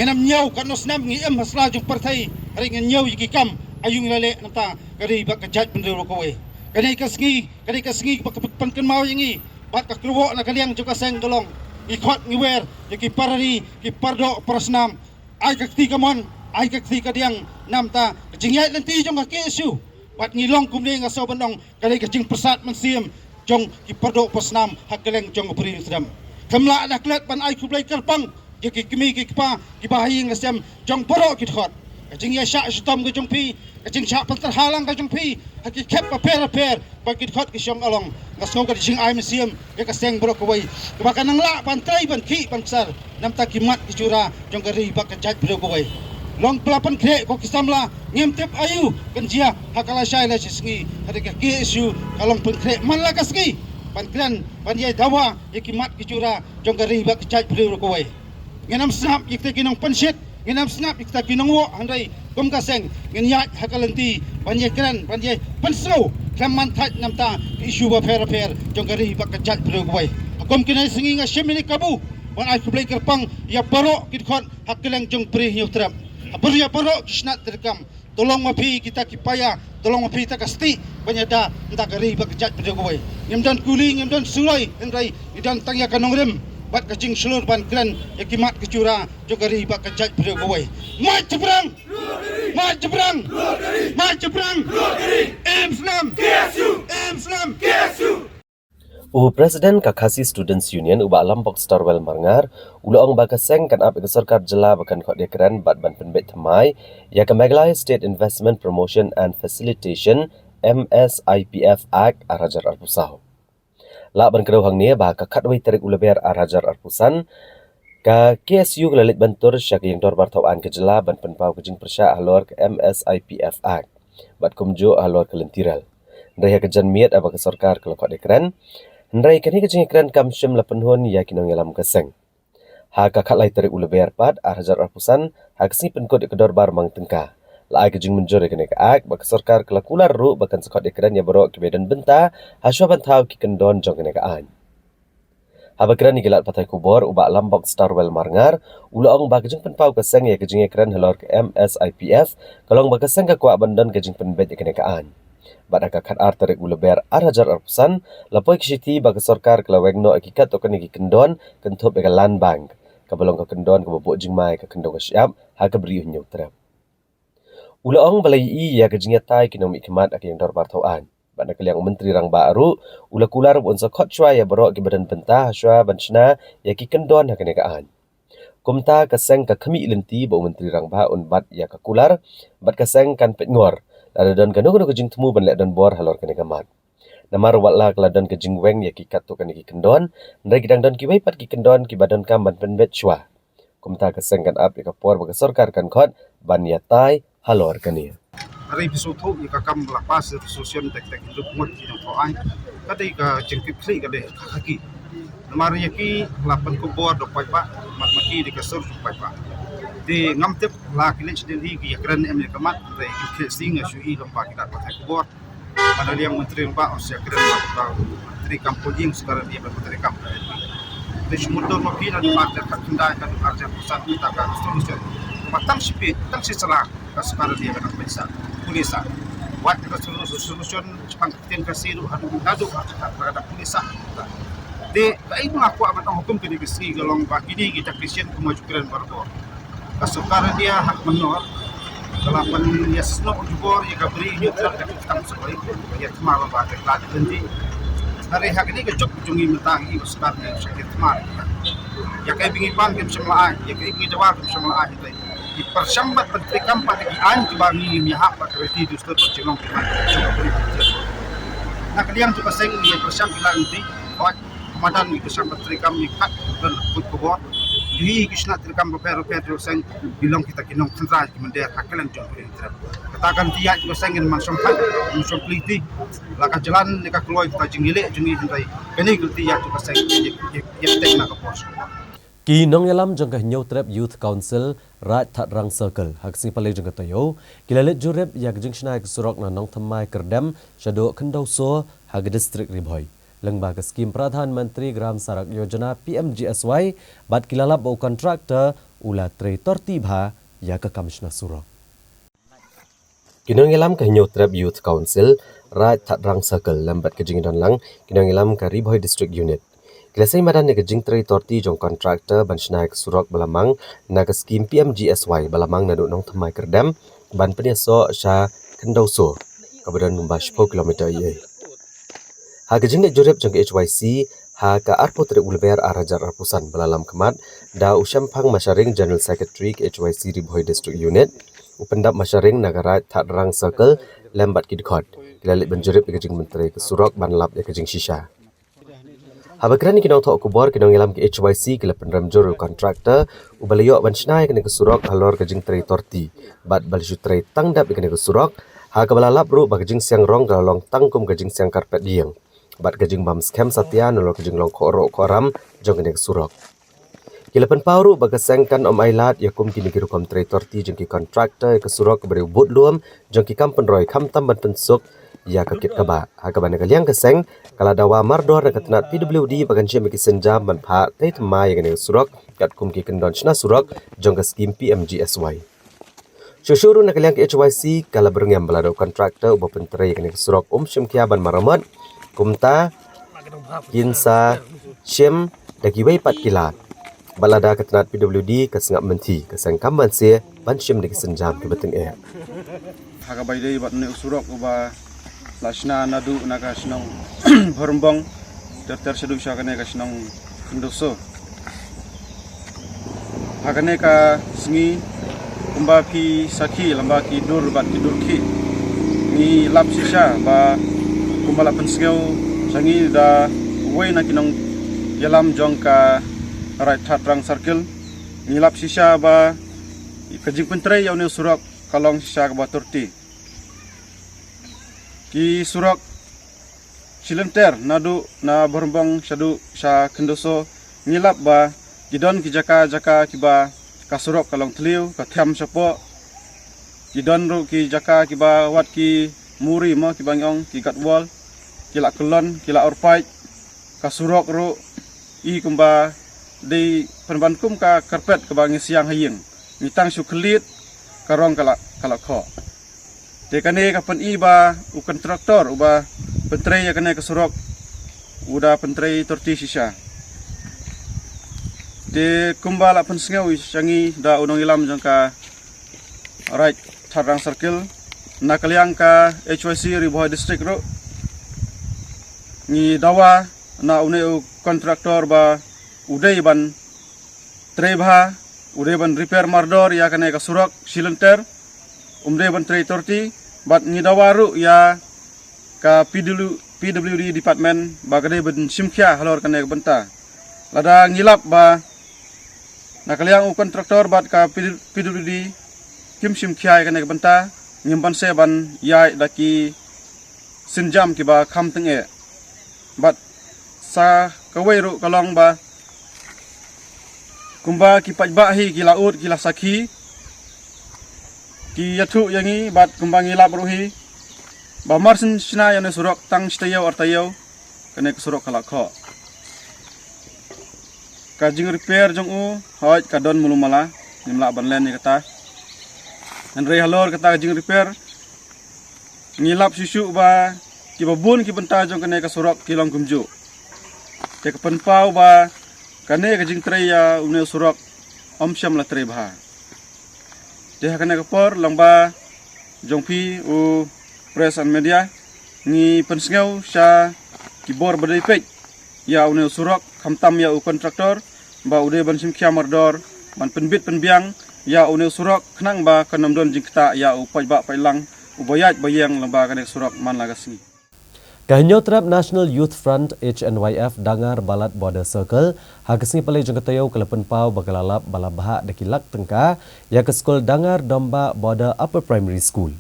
menam nyau kan snam ngi em hasla jung partai hari ngi nyau iki kam ayung lele nanta kari bak jaj pereu ko we kani kasngi bak panken mau yangi bat ka kruwo na kaliang juga seng kalong ikot ngiwer yaki parari ki pardo prasnam ai kakti kamon ai kakti kadiang namta jingyai nanti jong ka KSU bat ngilong kumne ngaso bandong kali kajing persat mansiam jong ki pardo prasnam hakeleng jong beri sedam kamla naklet ban ai kublai karpang yaki kimi ki pa ki bahi ngasem jong poro ki khot kajing ya sha stom ke jong pi kajing sha pantar halang ka jong pi haki kep per bakit khot ki syong along ngaso ka jing ai mansiam ya ka seng bro ko wai bakan nang la pantai ban ki pansar nam ta kimat ki cura jong gari bak jaj bro ko wai long pelapan kre ko kisamla ngem tep ayu kan jia hakala shai la sisngi hade ka KSU kalong pen kre man la kasgi pan kran pan ye dawa ye kimat ki cura jong gari bak jaj bro ko wai ngenam snap yik te kinong pansit ngenam snap yik ta kinong wo handai kom ka seng ngen ya hakalanti pan ye kran pan ye pansro kaman thaj namta isu ba per jong gari bak jaj bro ko wai kom kinai singi nga shemini kabu wan ai kublai kerpang ya paro kit khon hakeleng jong pri hiu trap apur ya paro kisnat terkam tolong mapi kita kipaya tolong mapi ta kasti banyada nta gari bak jaj bro ko wai ngem kuli ngem sulai endrai idan tang ya kanong rem bat kacing selur ban kran yakimat kecura jong gari bak jaj bro ko wai ma jebrang Islam KSU Presiden Kakasi Students Union uba Lombok Starwell Marngar ulang bakaseng kan ap sarkar jela bakan khot dekran bat ban penbet thamai ya ka Meghalaya State Investment Promotion and Facilitation MSIPF Act arajar arpusau la ban kerau hang ni ba ka khatwai tarik uleber arajar arpusan ka KSU lalit bantur syak yang dor bartawan ke jela ban penpau ke jing persya halor ke MSIPF Act bat kumjo halor ke lentiral ndai ka jan miat aba ke sarkar ke khot dekran ndai kani ke jing ekran kamshim la penhun ya kinong yalam keseng ha ka khatlai tarik uleber pat arajar arpusan ha kesi penkot ke dor bar mang tengka Lai ke jing menjur ke nek ak bak sarkar kelakular ru bakan sekot ekran ya borok ke medan benta haswa bantau ki kendon jong ke nek an. Habakran ni gelat patai kubor ubak lambok Starwell Marngar, ulaong ba kejeng penpau keseng ya kejeng ekran halor ke MSIPF, kalong ba keseng ke kuak bandan kejeng penbet ya kenekaan. Bada kakat ar tarik uleber arajar arpusan, lapoi kisiti ba kesorkar kelaweng no akikat tokan iki kendon, kentup eka land bank. Kabalong ke kendon ke bobok jingmai ke kendon ke siap, ha ke beriuh nyau terap. Ulaong balai i ya kejeng yatai kinom ikmat aki yang dorbar tauan. Bana kaliang menteri rang baru ula kular unsa khot chwa ya borok ki badan pentah chwa banchna ya ki kendon ha kenekaan. Kumta kaseng ka khami lenti bo menteri rang ba un bat ya ka kular bat kaseng kan pet ngor ada don kanu kanu kejing temu ban lek don bor halor kenekamat. Namar watla kala don kejing weng ya ki kat to kan ki kendon ndai kidang don ki wei pat ki kendon ki badan kam ban penbet chwa. Kumta kaseng kan ap ya ka por ba sarkar kan khot ban ya tai halor kania. Hari bisoto ika kam lapas solution tek-tek itu mut ki no ai kadai ka jengkip kli ka de kaki namar yaki lapan ko bor do pai pa mat maki di kasur pai pa di ngamtep la kilin den hi ki yakran em kamat de ki singa shui lo pa kita pakai bor pada yang menteri ba os yakran ba menteri kampung sekarang dia menteri kampung di sumudor mo pina di market ka tindai ka arja pusat kita ka solution matang sipit tang sisala ka sekarang dia ka pesa polisa. Buat kita solution sepang ketian kasih adu terhadap polisa. De, kai mengaku amat hukum kini kesi galong bagi ini kita Kristian kemajuan baru. Kasukar dia hak menor. Kalapan ya sesno ujubor ya kabri ini terhadap kita sebagai ya kemalu bahasa lagi nanti. Hari hak ini kecuk jungi mentangi sekarang sakit kemar. Ya kai bingipan ke semua ya kai bingi dawar ke semua itu. Di persambat menteri kampat lagi an dibangi mihak pak kereti dustur percelong kita nah kalian juga seng dia persam bilang nanti buat komandan itu sampai menteri kami kat dan put kubur di kisna terkam beper seng bilang kita kinong sentra di mender hakalan jom perintah katakan tiak juga seng in mansompat musuh peliti laka jalan dekat keluar kita jengilek jengi hentai kini kelti ya juga seng ya tek nak kapos. Ki nong yalam jangka nyau trap Youth Council Raj That Rang Circle hak sing palai jangka tayo kilalet jurep yak jing snai ke surok na nong thamai kerdam shado khendau so hag district ribhoi lengba ke skim Pradhan Menteri Gram Sarak Yojana PMGSY bat kilalap bau kontraktor ula tre torti bha ya ke kamishna surok. Kinong yalam ke nyau trap Youth Council Raj That Rang Circle lambat ke jing don lang kinong yalam ke ribhoi district unit. Kilasai madan nega jing tray torti jong kontraktor ban snaik surok balamang naga skim PMGSY balamang nadu nong thamai kerdam ban penyaso sha kendau so kabadan ngumba 10 km ye. Ha gejing nek jurep jong HYC ha ka arpo tre ulber arajar arpusan balalam kemat da usyampang masyaring General Secretary HYC Ribhoi District Unit upendap masyaring nagara That-Rang Circle lambat kidkhot kilalit banjurep gejing menteri ke surok ban lap gejing shisha. Habakran ni kinong thok kubor kinong ilam ke HYC kila penramjur kontraktor ubalayo bansnai kena ke surok halor kejing tray torti bat balishu tray tangdap kena ke surok ha kabalalap ru ba kejing siang rong galong tangkum kejing siang karpet dieng bat kejing bam scam satya nolor kejing long koro koram jong kena ke surok kila penpauru ba kesengkan om ailat yakum kini kirukom tray torti jong ki kontraktor ke surok ke beri ubud luam jong ki kampen roy kamtam ban pensuk ya kakit kaba hakaban kaliang keseng kala dawa mardor dekat tenat PWD bagan jem ki senjam ban pha tei tmai gane surok kat kum ki kendon chna surok jong ka skim PMGSY Syusyuru na kaliang ki HYC kala berngam balado kontraktor ubo pentrei gane surok syemkia ban maramat kumta kinsa syem dagi wei pat kilat balada ke tenat PWD ke sengap menti ke sengkam ban se ban syem dagi senjam ke beteng hakabai dei bat ne surok uba lasna nadu naga snong hormbong ter sedu syakane ka snong ndoso hakane ka singi kumba pi saki lamba ki dur bat ki dur ki ni lap sisha ba kumbala pensgeu sangi da wei na kinong yalam jong ka Raj That Rang Circle ni lap sisha ba kajing pentrei yaune surok kalong sisha ka baturti ki surok silenter nadu na berembang syadu sya kendoso ngilap ba kidon ki jaka kiba kasurok kalong tliu ka thiam sapo ki don ru ki jaka ki ba wat ki muri mo ki bangong ki gatwal ki la kelon ki la orpai ka surok ru I kumba di penbankum ka karpet ke bangi siang hayeng ni tang su kelit karong kala kho de kane ka pen I ba u kontraktor uba pentrei ya kane ka surok uda pentrei torti sisa de kumba la pen sngau sangi da unong ilam jangka right Tharang Circle nakaliang ka HYC Riboh District ro ni dawa na une kontraktor ba udai ban trebha udai ban repair mardor ya kane ka surak silenter umde ban trei torti bat ni dawaru ya ka PWD department ba kade ban simkhya halor kane ka benta lada ngilap ba nakaliang kontraktor bat ka PWD kim simkhya kane ka benta ngimban se ban ya daki sinjam ki ba kham tenge bat sa kawairu kalong ba kumba ki pajba hi ki laut ki la sakhi ki yathu yangi bat kumba ngilap ruhi ba marsin sina yane surok tang stayo artayo kane surok kala kho ka jing repair jong u hoj ka don mulumala nimla banlen ni kata Andre halor kata jing repair ngilap susu ba ki babun ki benta jong kane ka surok ki long kumju te ka penpau ba kane ka jing trei ya une surok omsyam la trei bha te kane ka por lamba jong pi u press and media ni pensngau sha ki bor badai pek ya une surok khamtam ya u kontraktor ba ude ban sim khia mardor ban penbit penbiang ya une surok khnang ba kanam don jingta ya u pajba pailang u bayat bayang lamba kane surok man lagasni Kahinyo Trap National Youth Front HNYF Dangar Balat Border Circle hakasni palai jangkatayo kalapan pau bagalalap balabha dakilak tengka ya ke skol Dangar Domba Border Upper Primary School.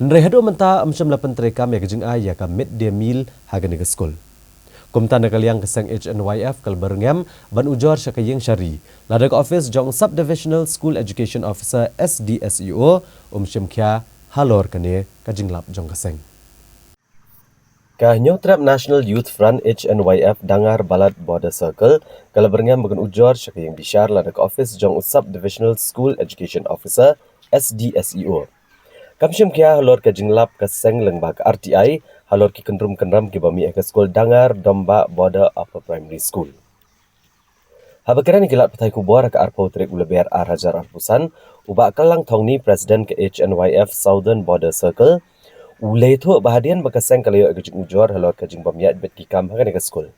Hendrai hadu menta amsyam lapan terekam ya kejing ay ya ka midday meal hagan ke skol. Kumtan nakaliang keseng HNYF kalbarngam ban ujor syakayeng syari. Ladak office jong Subdivisional School Education Officer SDSEO syam kya halor kane kajing lap jong keseng. Kahinyo Trap National Youth Front HNYF Dangar Balat Border Circle kalau berngam bagan ujor syakayeng bishar ladak office jong Subdivisional School Education Officer SDSEO. Kamsyam kia halor ka jinglap ka seng lengbak RTI halor ki kendrum kenram ki bami ke skol Dangar Domba Border Upper Primary School. Habakaran kilat petai kubor ka arpau trek uleber Hajar Arpusan uba kalang thongni Presiden ke HNYF Southern Border Circle ulai tu bahadian bakaseng kalau ke jing ujor halor ke jing bamiat betikam hagan ke skol.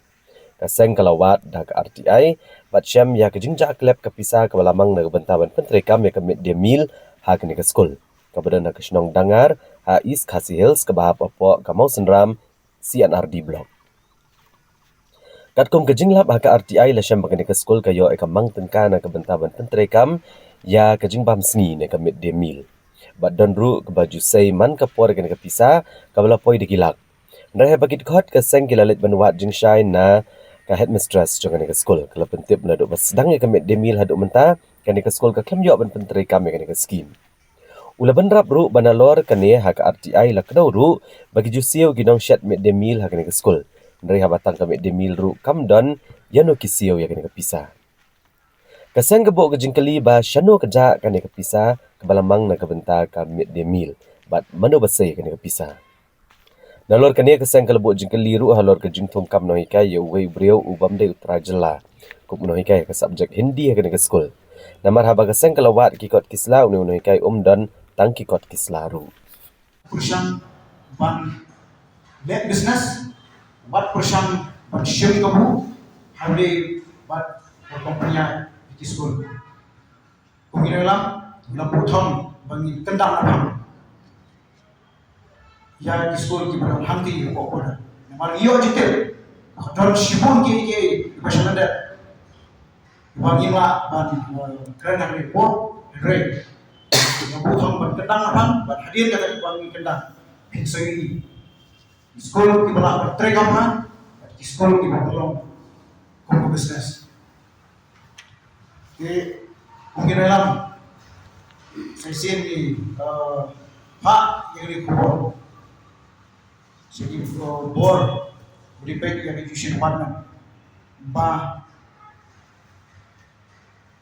Kaseng kalawat dak RTI bat syam ya ke jing jak klep ke pisah ke balamang na bentaban pentrekam ya ke midday meal hagan ke skol. Kemudian nak senong Dangar ha East Khasi Hills ke bahap apa ke Mau Senram CNRD Block. Katkum ke jing lap ha ke RTI la syam bagan ke skol kayo ke mang tengka na ke bentaban pentrekam ya ke jing bam sni na ke midday meal. Bat donru ke baju say man ke por ke pisah ke bala poi dikilak. Nrai bagit khot ke seng kilalit banwat jing shai na ke headmistress jong ke skol kalau pentip na duk sedang ke midday meal haduk menta ke skol ke klem yo ban penteri kam ke skim. Ula benrap ru banalor kene ha ke RTI la kedau ru bagi jusio ginong shat midday meal ha ke skol. Nrai batang ke midday meal ru kam don yano kisio ya ke pisah. Kaseng gebok ke jingkeli ba syano keja kan ke pisah ke balamang na kebenta ka midday meal bat mano basai kan ke pisah. Nalor kene kaseng kelebok jingkeli ru halor ke jingthom kam no hikai ya wei brio ubam de utrajela kup no hikai ke subjek Hindi kan ke skol. Namar haba kaseng kelawat kikot kisla unu no hikai dan tang kikot kisla ru. Purusan ban net business bat purusan ban shim kamu hamde bat kompanya di school. Kuminolam laputham bangin kendang abang. Ya di school ki ban hamti ko ko. Namar iyo jite. Don shibun ki pashanada. Bangin ma ban kran hamde ko re. Laputham ban kendang abang ban hadir kata bangin kendang. So di school ki ban trekam ha. Di school ki ban tolong ko business. Mungkin dalam Saya ni Pak yang di kubur, jadi bor beripek yang education department, bah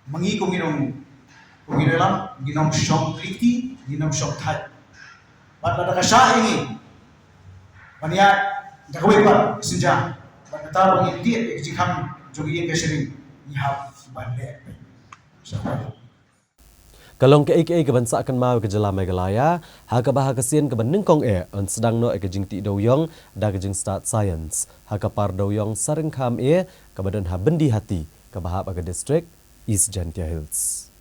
mengi kuminong kuminelam ginong shock triti, ginong shock thai. Bat ada kasah ini, banyak dakwe pak senja, bat kata bagi dia jikam jogi yang kesering ihap bandek. Kalong ke kebansa akan mau ke Jela Meghalaya, haka bah kasian ke Benengkong on sedang no ke jing ti doyong da ke jing start science, haka par doyong sareng kham ke badan ha bendi hati ke bahap ke district East Jantia Hills.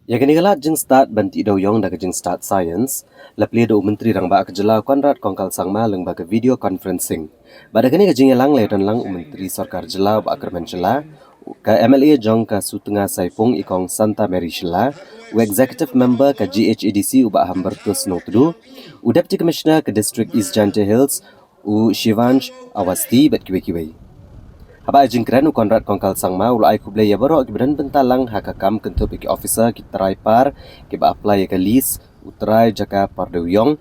Ya kini galat jing start banti doyong da ke jing start science, lapli do menteri rang ba ke Jela Konrad Kongkal Sangma leng ba ke video conferencing. Bada kini ke jing lang le dan lang menteri sarkar Jela ba akar Jela ke MLA Jong ka Sutunga Saipung ikong Santa Mary Shila, u executive member ke GHADC ubah Hambertus Notru, u deputy commissioner ke district East Jantia Hills u Shivansh Awasti bat kiwe-kiwe. Haba ajing keren u Konrad Kongkal Sangma u lai kublai ya baro ki beran bentalang haka kam kentup ki officer ki try par ki ba apply ke list u try jaka par deuyong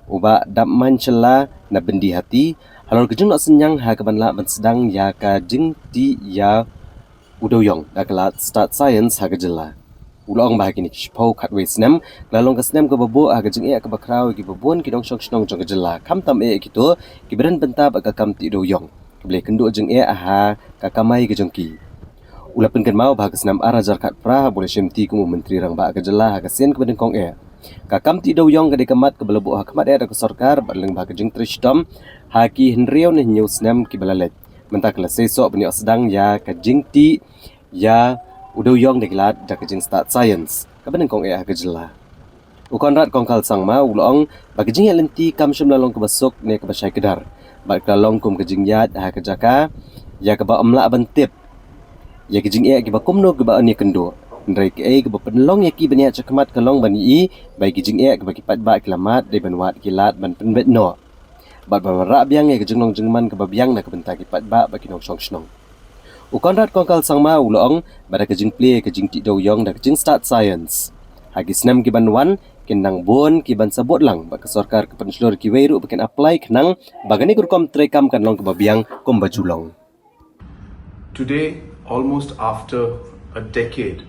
u ba dap manchela na bendi hati halor kejung nak senyang haka banla ban sedang ya ka jing ti ya udoyong da kelat start science ha Jela. Ulong bah kini kishpau khatwe snem, lalong ke snem ke babo ha jing ke bakrau ki babon ki dong shong shnong jong Jela. Kam tam kito ki beran benta ba ka kam ti doyong. Ki boleh kendo jing aha ka kamai ke jongki. Ulapen kan mau bah ke snem arajar khat pra boleh shemti ku menteri rang ba ke Jela ha sen ke Benengkong ka kam ti doyong ke dekamat ke belebo ha kamat da ke sarkar baleng bah ke jing trishdom ha ki henriau ne nyu snem ki balalet. Mentah kelas sesok beni sedang ya ke jingti ya udoyong dekelat da ke jing start science ke Benengkong ke Jela. U Konrad Kongkal Sangma ulong bagi jing lenti kam syum lalong ke besok ne ke Basai Kedar. Bak lalong kum ke jing yat ha ke jaka ya ke ba amla bentip. Ya ke jing ke ba kumno ke ba ani kendo. Ndrai ke ba penlong ya ki beni cakmat kalong bani bagi jing ke ba ki pat ba kelamat de benwat kilat ban penbet no. Bat barak biang ke jenglong jengman ke babiang na ke bentak ipat ba bagi nong song snong. U Konrad Kongkal Sangma ulong bada ke jing play ke jing ti doyong da ke jing start science. Hagi senam ki banwan kenang bon ki ban sabot lang ba ke sarkar ke penslor ki weiru baken apply kenang bagani kurkom trekam kan long ke babiang kom bajulong. Today, almost after a decade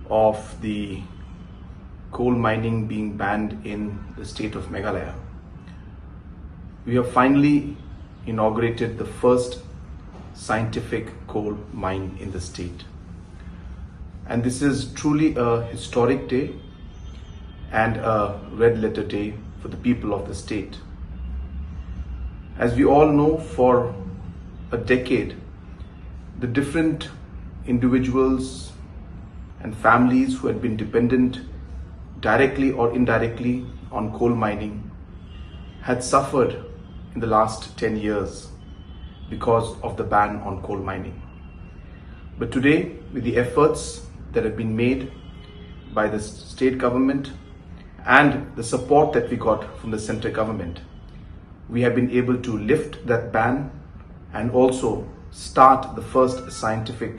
of the coal mining being banned in the state of Meghalaya, we have finally inaugurated the first scientific coal mine in the state. And this is truly a historic day and a red letter day for the people of the state. As we all know, for a decade, the different individuals and families who had been dependent directly or indirectly on coal mining had suffered in the last 10 years because of the ban on coal mining. But today, with the efforts that have been made by the state government and the support that we got from the central government, we have been able to lift that ban and also start the first scientific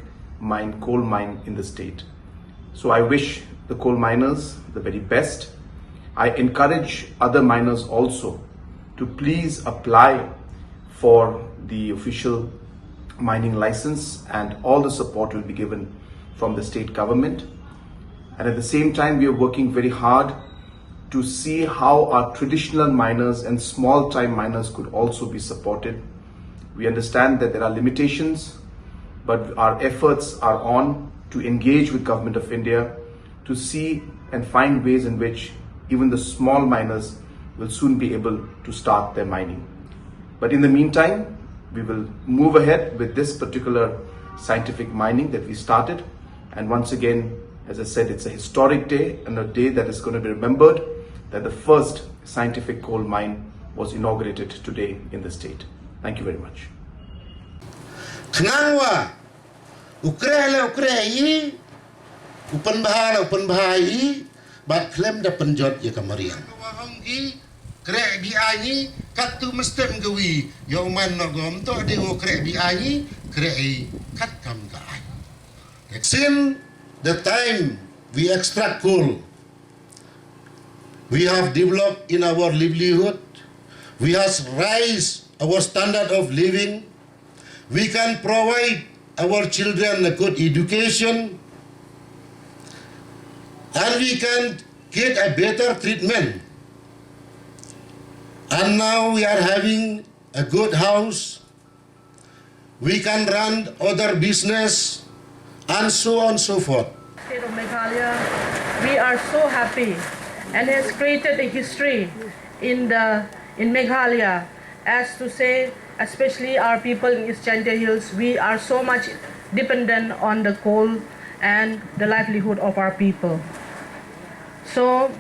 coal mine in the state. So I wish the coal miners the very best. I encourage other miners also to please apply for the official mining license, and all the support will be given from the state government. And at the same time, we are working very hard to see how our traditional miners and small time miners could also be supported. We understand that there are limitations, but our efforts are on to engage with Government of India to see and find ways in which even the small miners will soon be able to start their mining. But in the meantime, we will move ahead with this particular scientific mining that we started. And once again, as I said, it's a historic day and a day that is going to be remembered, that the first scientific coal mine was inaugurated today in the state. Thank you very much. Kenangwa ukreyi upan bahai bat klem da penjot ya kamarian krek bi ani kat tu mestem gawi yo man no gom to de wo krek bi ani krek kat kam ka ai. Since the time we extract coal We have developed in our livelihood. We have raised our standard of living. We can provide our children a good education. And we can get a better treatment. And now we are having a good house. We can run other business and so on and so forth. State of Meghalaya, we are so happy and has created a history in Meghalaya, as to say, especially our people in East Chandigarh Hills, we are so much dependent on the coal and the livelihood of our people. So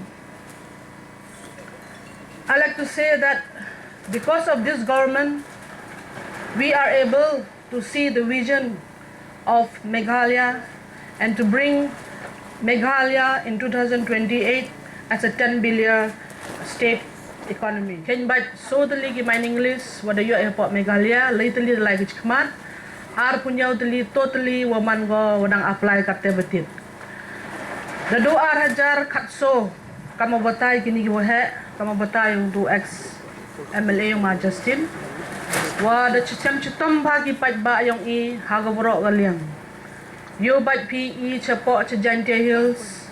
I like to say that because of this government, we are able to see the vision of Meghalaya and to bring Meghalaya in 2028 as a 10 billion state economy. Ken bat so tali ki mining list wada yo airport Meghalaya lately the like kmat ar punya tali totally waman go wadang apply kate betit. Dado ar hajar katso kamo batay kini ki wahe kamo batay untuk ex MLA yung Justin wada chitam bagi pat ba yung I hagaborok galiang. Yo bat PE Chapok Chandigarh Hills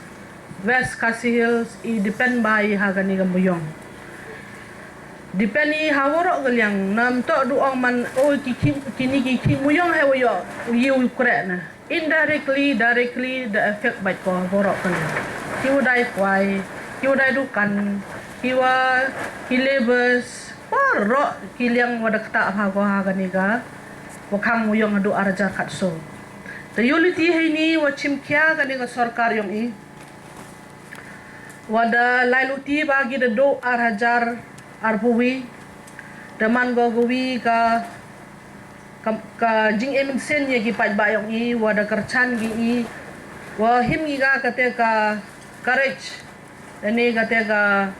West Khasi Hills I depend by hagani gambuyong. Depend I haworok galiang nam to duang man kini muyong he wayo you correct na. Indirectly, directly the effect by ko haworok kan. Kiu dai kwai, kiu dai dukan, kiwa hilebes, porok kiliang wada kata hago hagani ga. Wakang muyong adu arajar katso. The unity ini wachim kya kani ga sarkar yung I. Wada lailuti bagi the do arhajar arpuwi daman gogowi ka jing emin sen ye gi pat bayong I wada kerchan gi I wa him gi ga kate ka courage dani kate ka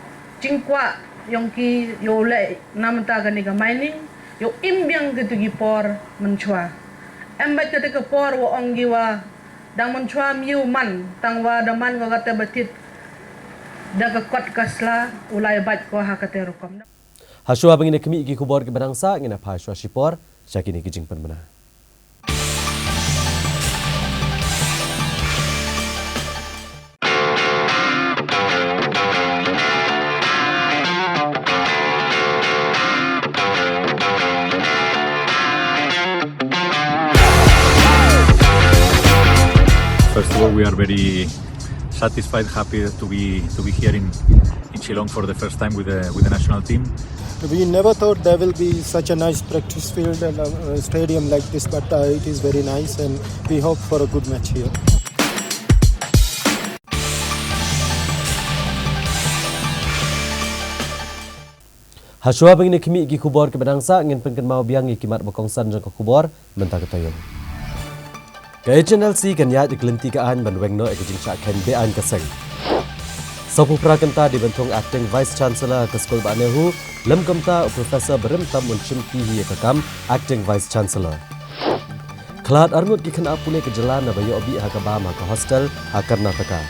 jingkwa yung ki yo le namta gani ka mining yo imbyang gitu gi por menchwa embat kate ka por wa onggi wa dang menchwa miu man tangwa daman go kate betit daga kot kasla ulai bat ko hakate rukom. Haswa bangina kami igi kubor ke banangsa ngina phashwa shipor syakini kijing penmena. First of all, we are very satisfied, happy to be here in Shillong for the first time with the national team. We never thought there will be such a nice practice field and a stadium like this, but it is very nice and we hope for a good match here. Haswa bangina kami igi kubor ke banangsa ngin pengken mau biang ikimat bakongsan jang kubor mentah ketayon. HNLC kan ya dikelenti kaan banwengno ekijing syaken bean kaseng. Sapu prakenta dibentung acting vice chancellor ke skol banehu lem kamta professor berim tam unchim hi kakam acting vice chancellor. Klat arnut ki khana pule ke jalan na bayo obi hakaba ma ka hostel ha Karnataka.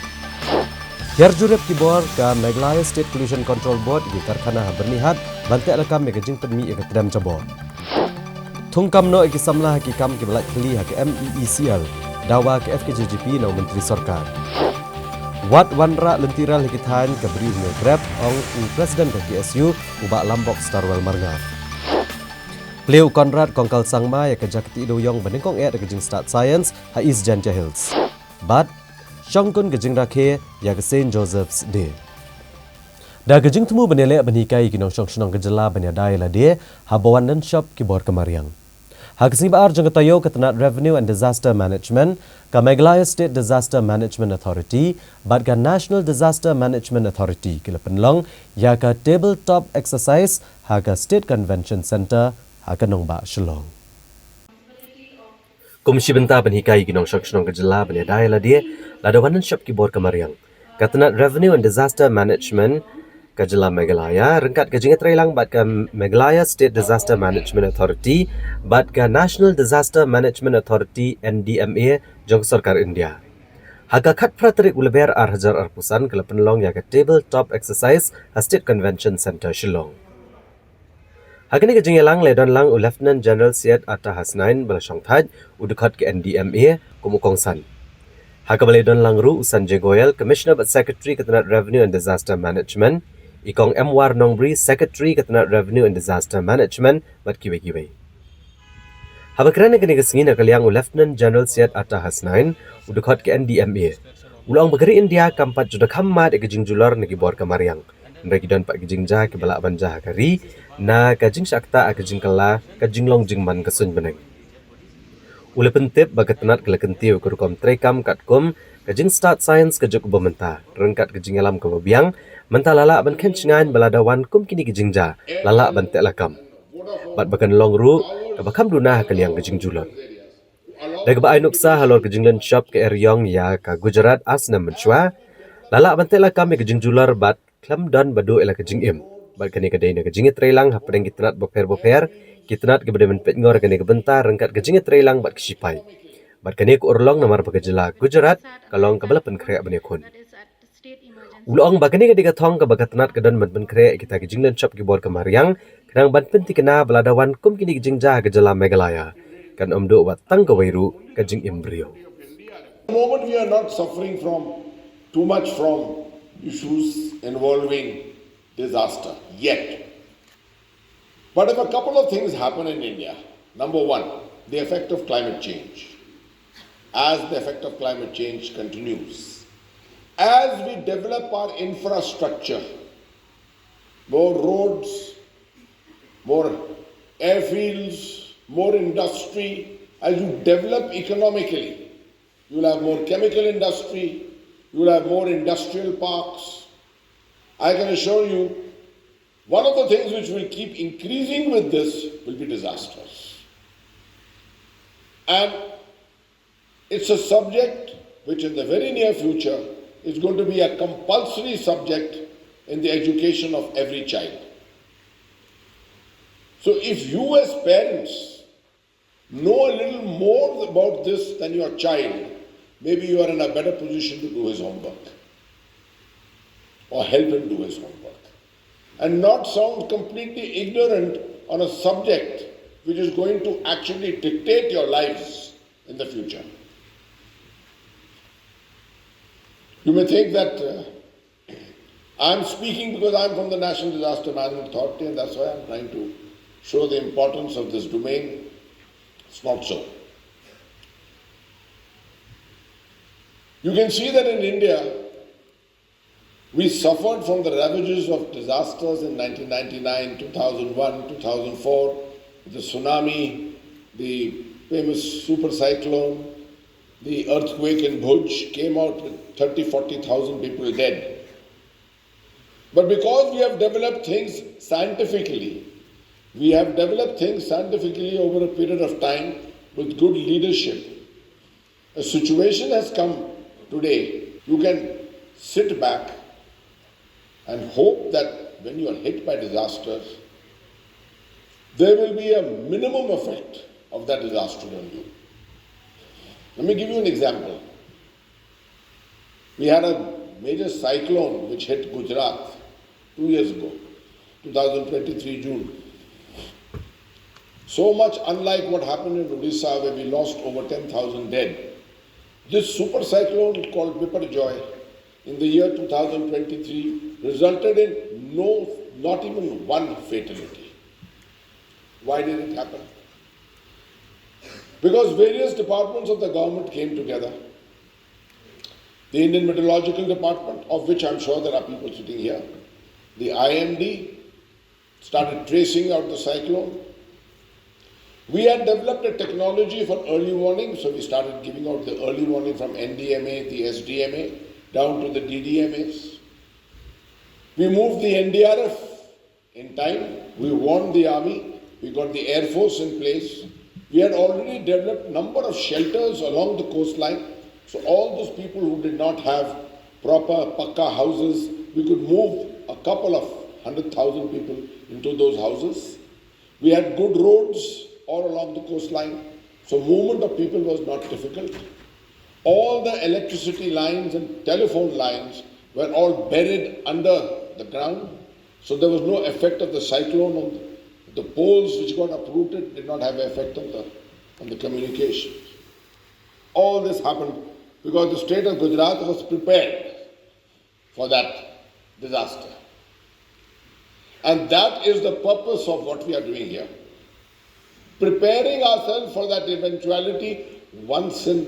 Herjurep ki bor ka Meghalaya State Pollution Control Board ki karkhana ha bernihat bante rakam megajing pedmi ek tram jabor. Thungkam no ki samlah ki kam ki balak kli ha ke MEECL dawa ke FKJGP no menteri sarkar. Wat wanra lentiral ki than ke beri ne grab ong presiden ke GSU ubak Lambok Starwell Marngat. Pleu Konrad Kongkal Sangma ya ke Jakti Doyong benengkong ke jing Start Science ha East Chandigarh Hills. But Shongkun ke jing rakhe ya ke St Joseph's Day. Da ke jing temu benele benikai ki nong shong ke jela benyadai la de ha bawanan shop ki bor kemariang. Haksin baar jang tayo ketenat Revenue and Disaster Management ka Meghalaya State Disaster Management Authority bat ka National Disaster Management Authority kila penlong ya ka tabletop exercise ha ka State Convention Center ha ka nong ba Shillong. Komisi benta benhikai ki nong shong ke jela benyadai la de la dawanan shop ki bor kemariang. Ketenat Revenue and Disaster Management Kajala Meghalaya rengkat kajingat trailang bat ka Meghalaya State Disaster Management Authority bat ka National Disaster Management Authority NDMA jong sarkar India. Haga kat praterik uleber hajar arpusan ke penlong ya ke tabletop exercise State Convention Center Shillong. Hagani ke jengelang ledon lang Lieutenant General Syed Atta Hasnain belasong thaj udukhat ke NDMA kumukongsan. Haga ledon lang ru usan jegoyel Commissioner but Secretary Ketenat Revenue and Disaster Management, ikong Mwar Nongbri Secretary Ketenat Revenue and Disaster Management bat kiwe-kiwe. Habakran kini kesingin kaliang Lieutenant General Syed Atta Hasnain udukhat ke NDMA. Ulang bagari India kampat juda kammat ke jingjular negi bor kamariang. Mereka dan pak kejing jah ke balak banjah kari na kajing syakta a kajing kala kajing long jing man kesun beneng. Ule pentip bagat tenat kela kentiu kerukom trekam katkom kajing start science kejuk bementa rengkat kajing alam kebabiang menta lalak ban kencengan baladawan kum kini kajing jah lalak ban tek lakam. Bat bakan long ru kabakam dunah kaliang kajing julot. Daga ba ay nuksa halor kajing len shop ke eryong ya ka Gujarat asna menchua lalak ban tek lakam kajing jular bat klam dan badu ela kajing im. Bat kani kadai na kajing trailang hapreng kitnat boper kitnat ke bade menpet ngor kani kebentar rengkat kajing trailang bat kesipai. Bat kani ku urlong namar pakajela Gujarat kalong kabala pen kreak bane kun. Ulong bakani kadai kathong ka bakatnat kadan men kreak kita kajing dan shop ki bor kamariang kadang ban penti kena beladawan kum kini kajing jah kajela Meghalaya kan omdo wat tang kawairu kajing imbrio. The moment we are not suffering from too much from issues involving disaster yet. But if a couple of things happen in India, number one, the effect of climate change. As the effect of climate change continues, as we develop our infrastructure, more roads, more airfields, more industry, as you develop economically, you will have more chemical industry, you will have more industrial parks. I can assure you, one of the things which will keep increasing with this will be disasters. And it's a subject which in the very near future is going to be a compulsory subject in the education of every child. So if you as parents know a little more about this than your child, maybe you are in a better position to do his homework or help him do his homework and not sound completely ignorant on a subject which is going to actually dictate your lives in the future. You may think that I'm speaking because I'm from the National Disaster Management Authority and that's why I'm trying to show the importance of this domain. It's not so. You can see that in India, we suffered from the ravages of disasters in 1999, 2001, 2004, the tsunami, the famous super cyclone, the earthquake in Bhuj came out with 30,000-40,000 people dead. But because we have developed things scientifically, over a period of time with good leadership, a situation has come today, you can sit back and hope that when you are hit by disasters, there will be a minimum effect of that disaster on you. Let me give you an example. We had a major cyclone which hit Gujarat 2 years ago, 2023 June. So much unlike what happened in Odisha where we lost over 10,000 dead. This super cyclone called Biparjoy in the year 2023 resulted in not even one fatality. Why did it happen? Because various departments of the government came together. The Indian Meteorological Department, of which I'm sure there are people sitting here, the IMD started tracing out the cyclone. We had developed a technology for early warning, so we started giving out the early warning from NDMA, the SDMA, down to the DDMAs. We moved the NDRF in time. We warned the army. We got the Air Force in place. We had already developed a number of shelters along the coastline. So all those people who did not have proper pakka houses, we could move a couple of 100,000 people into those houses. We had good roads all along the coastline, so movement of people was not difficult. all the electricity lines and telephone lines were all buried under the ground. So there was no effect of the cyclone on the poles which got uprooted, did not have an effect on the communications. All this happened because the state of Gujarat was prepared for that disaster. And that is the purpose of what we are doing here. Preparing ourselves for that eventuality once in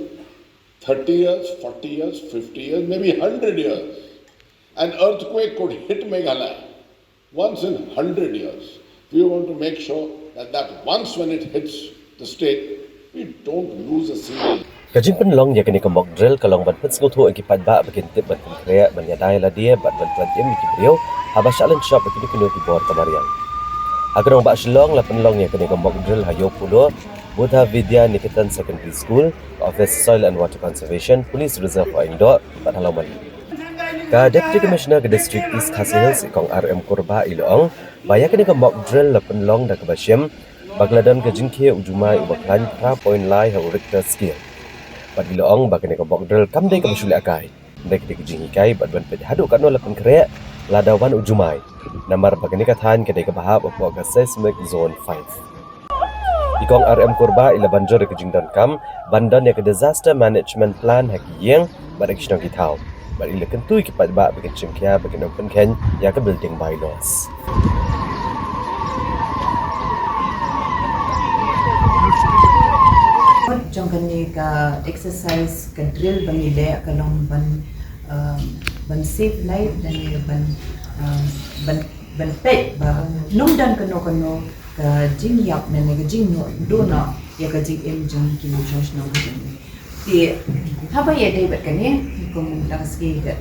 30 years, 40 years, 50 years, maybe 100 years. An earthquake could hit Meghalaya once in 100 years. We want to make sure that once when it hits the state, we don't lose a single. Kajing penlong ya kini kembok drill kalong ban pet sekutu agi padba bakin tip ban krea ban yadai la dia ban plantiam miki brio haba shalan shop kini kini di bor kamariang. Agarong ba shlong la penlong ya kini kembok drill hayo pulo Buddha Vidya Niketan Secondary School, Office Soil and Water Conservation, Police Reserve Indo, Bathalau Mali. Ka Deputy Commissioner ke District East Khasi Hills ikong RM Korba Iloong, baya kini kembok drill la penlong da kebasyam, bagladan ke jingke ujumai ubaklan pra-point lai hau Richter scale. Bagi Iloong bakini kembok drill kamdai ke masyuli akai. Dek dik jingikai badban pet haduk kanu lapan kerek ladawan ujumai. Namar bakini kathan kedai ke bahab upok ke seismic zone 5. Ikong RM Korba ila banjor ke jingdan kam bandan ya ke disaster management plan haki yang badak kisnong kitau. Bad ila kentui ke padba bakin cimkia bakin open ken ya ke building bylaws. Trong kani ka exercise ka drill bangi le kalong ban save life dan ban pet ba nung dan kano ka jing yap na ka jing no do na ya ka jing em jang ki josh na ti haba ya dai bat kani kum langski ka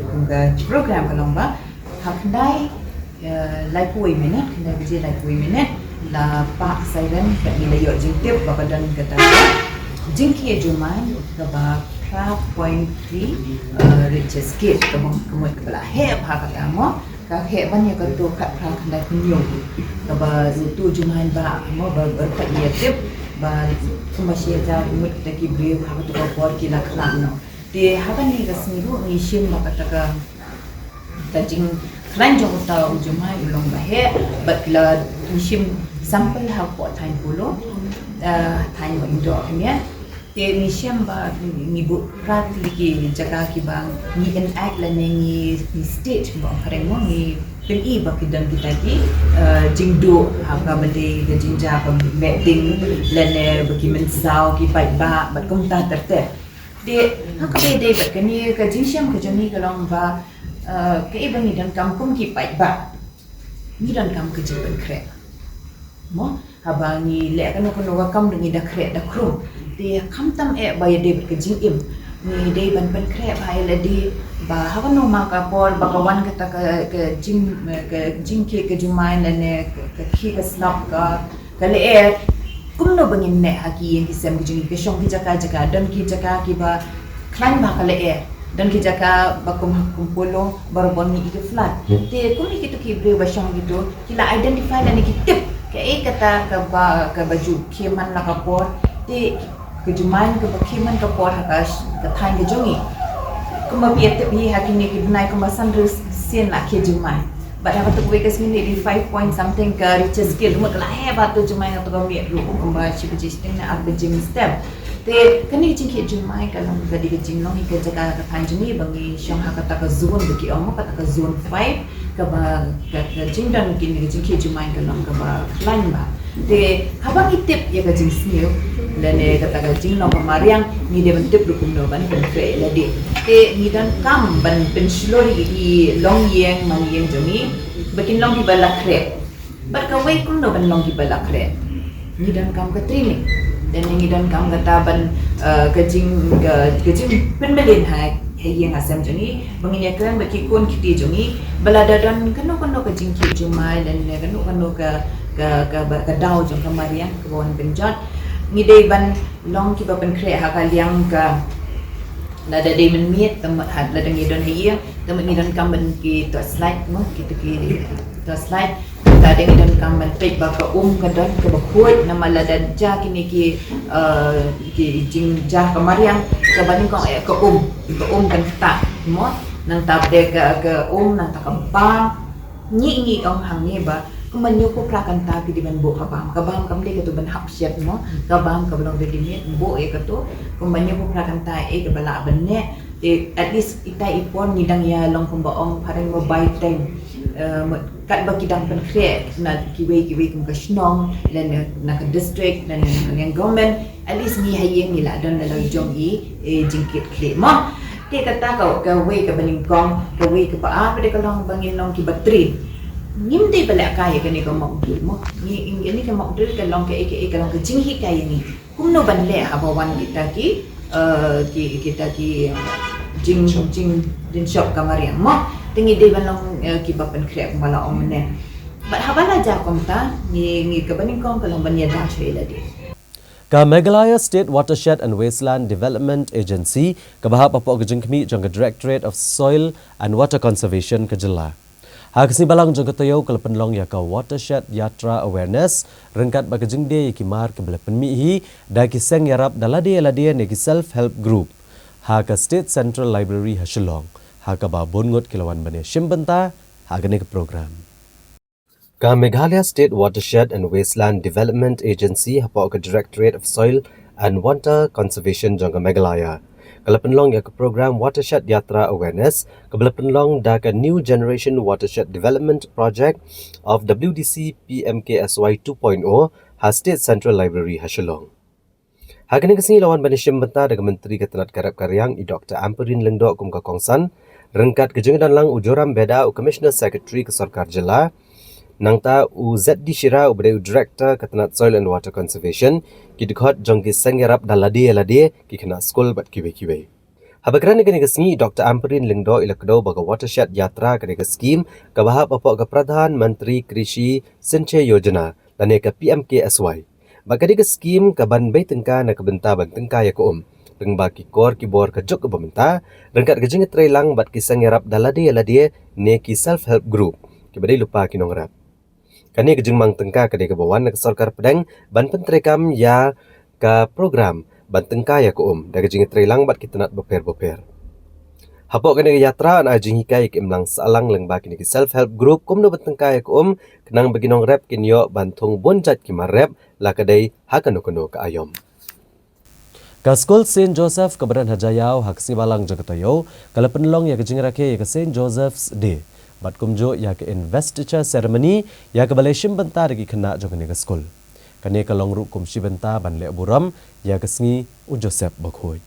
program kalong ba hakdai like women kena kerja like women la pak silent ka ila yo jing tip ba badan kata Jingki Juman kaba 12.3 Richter scale kemudian kepala heb hak kamu ka heb banyak tu kat kandai kunyung kaba itu Juman ba mo berkat dia tip ba kemasih ada umut kita kibri hak tu kau kila kelang no di haban ni kasmiru ni sim maka taka tajing kelang jauh tahu Juman ulong ba heb ba kila ni sim sampel hak pot time puluh time indo kenya ni siamba ni bu rat lagi jaga ki bang ni enact la ni state ba karemo ni peni ba kidan kita ki jingdo haka bade ke jinja pa meeting lene baki mensau ki pai ba bat kom ta terte de haka bade ba kani ka jinsiam ka jani kalong ba ke ibang ni dan kampung ki pai ba ni dan kam ke jiban kre mo habang ni le kan ko no kam ngi da kre da krum dia kamtam bayar dia berkejing ni dia ban kre bayar le di ba hakan no maka por bakawan kata ke jing ke jumai ne ke ke snap ka le kumno bangin ne haki yang kisam jing ke shong ki jaka dan ki jaka ki ba klan ba ka le dan ki jaka bakum kumpulo barbon ni itu flat te kumi kitu ki bre ba shong gitu kila identify dan ki tip ke kata ke baju kiman la ka por te kejuman ke bakiman ke por hakas ke thain ke jongi kuma piet bi hakini ki nai kuma sandrus sen la ke juman but ha tu ke smini di 5 point something ke Richter scale mut la he ba tu juman tu mi ru kuma chi bi sting na ab jing step te kani jing ke juman ka long ga di ke jing long ke jaga ka thain jongi bangi shong ha kata ka zone baki omo kata ka zone 5 ka ba ka jing dan ki ni jing ke juman ka long ka ba plan ba te habang itip ya ka jing sniu lene kata ka jing no kamariang ni de bentip dukum no ban ben kre ladi te ni dan kam ban penslori i long yeng man yeng jongi bakin long di bala kre bat ka wei kum no ban long di bala kre ni dan kam ka training dan ni dan kam kata ban ka jing pen melin hai yang asam jongi bangin ya kran baki kon kiti jongi bala dadan kano ka jing ki jumai dan kano ka dau jong kamarian ke bawah penjat ngidei ban long ki ban kre ha kaliang ka lada dei men miet temat had lada ngidon hiya temat ngidon kam ban ki to slide mo ki to slide kata dengan kaman pek baka kadan ke bakut nama ladan ja kini ki jing ja kamariang ke baning kong ke kan kata mo nang tabde ke nang takabang nyi ong hang ni ba kemanyo ko prakan ta ki diban bo kabam kam de ke tu ban hapsiat mo kabam ka belong de dimit bo to kemanyo ko prakan ta ke bala benne at least ita ipon nidang ya long kumbaong parang mo by time kat baki dang pen create na kiwe kum ka snong dan na ka district dan yang government at least ni hayeng ni la dan dalam jong jingkit kle mo dia kata kau ke we ke beningkong ke we ke pa pada kalau bangin long ki batri nim dei bala kaya ke ni ko mo ni ini ke mo dul ke long ke long ke jinghi kaya ni kumno ban le abawan kita ki jing shop kamariang mo tingi dei ban long ki bapen krek mala omne but habala ja komta ni ke beningkong kalau ban ya da chela di Ka Meghalaya State Watershed and Wasteland Development Agency kabahap apok kejengkmi jangka Directorate of Soil and Water Conservation kejela. Hakasi balang jangka tayo kalapenlong ya ka Watershed Yatra Awareness rengkat bakajengde yakimar kebelapen mihi da kiseng yarap dalade neki self-help group. Haka State Central Library Hasilong. Haka ba bongot kilawan bane shimbenta hagane ke program. Ka Meghalaya State Watershed and Wasteland Development Agency hapok ke Directorate of Soil and Water Conservation jangka Meghalaya. Kalapenlong ya ke program Watershed Yatra Awareness kebelapenlong da ke New Generation Watershed Development Project of WDC PMKSY 2.0 ha State Central Library Hasilong. Hagane kesini lawan banishim benta dengan Menteri Ketenat Karab Karyang Dr. Amperin Lengdok kum ka Kongsan rengkat kejengdan lang ujoram beda Commissioner Secretary ke Sarkar Jela nangta ZD Shira ubade Director Ketenat Soil and Water Conservation ki dekhot jongki sengerap dalade ki kena skol bat kiwe. Habakran kene kesni Dr. Amperin Lengdo ilakdo baga Watershed Yatra kene ke scheme kabahap apok ke Pradhan Menteri Krishi Sinchay Yojana dan ke PMKSY. Bagadi ke scheme kaban bay tengka na kebenta ban tengka ya ko tengba ki kor ki bor ke jok ke bementa rengkat kejeng trailang bat ki sengerap dalade ne ki self help group ki badai lupa ki nongrap. Kani kejeng mang tengka kade ke bawan ke Sarkar Pedang ban pentrekam ya ka program ban tengka ya ko da kejeng trailang bat ki tenat beper. Hapok kene ke yatra an ajing hikai ki imlang salang leng ba ki self help group kumno ban tengka ya ko kenang bagi nongrap kinyo bantung bonjat ki marep la kadai hakano ka ayom. Ka School St. Joseph Kabaran Hajayau haksi balang jagatayo kalapenlong ya kejeng rake ya ke St. Joseph's Day. Bat kumjo ya ke investiture ceremony ya ke baleshim benta dagi kena jogane ke school. Kane ka longru kum shibenta ban le buram ya ke sngi u Joseph Bakhoi.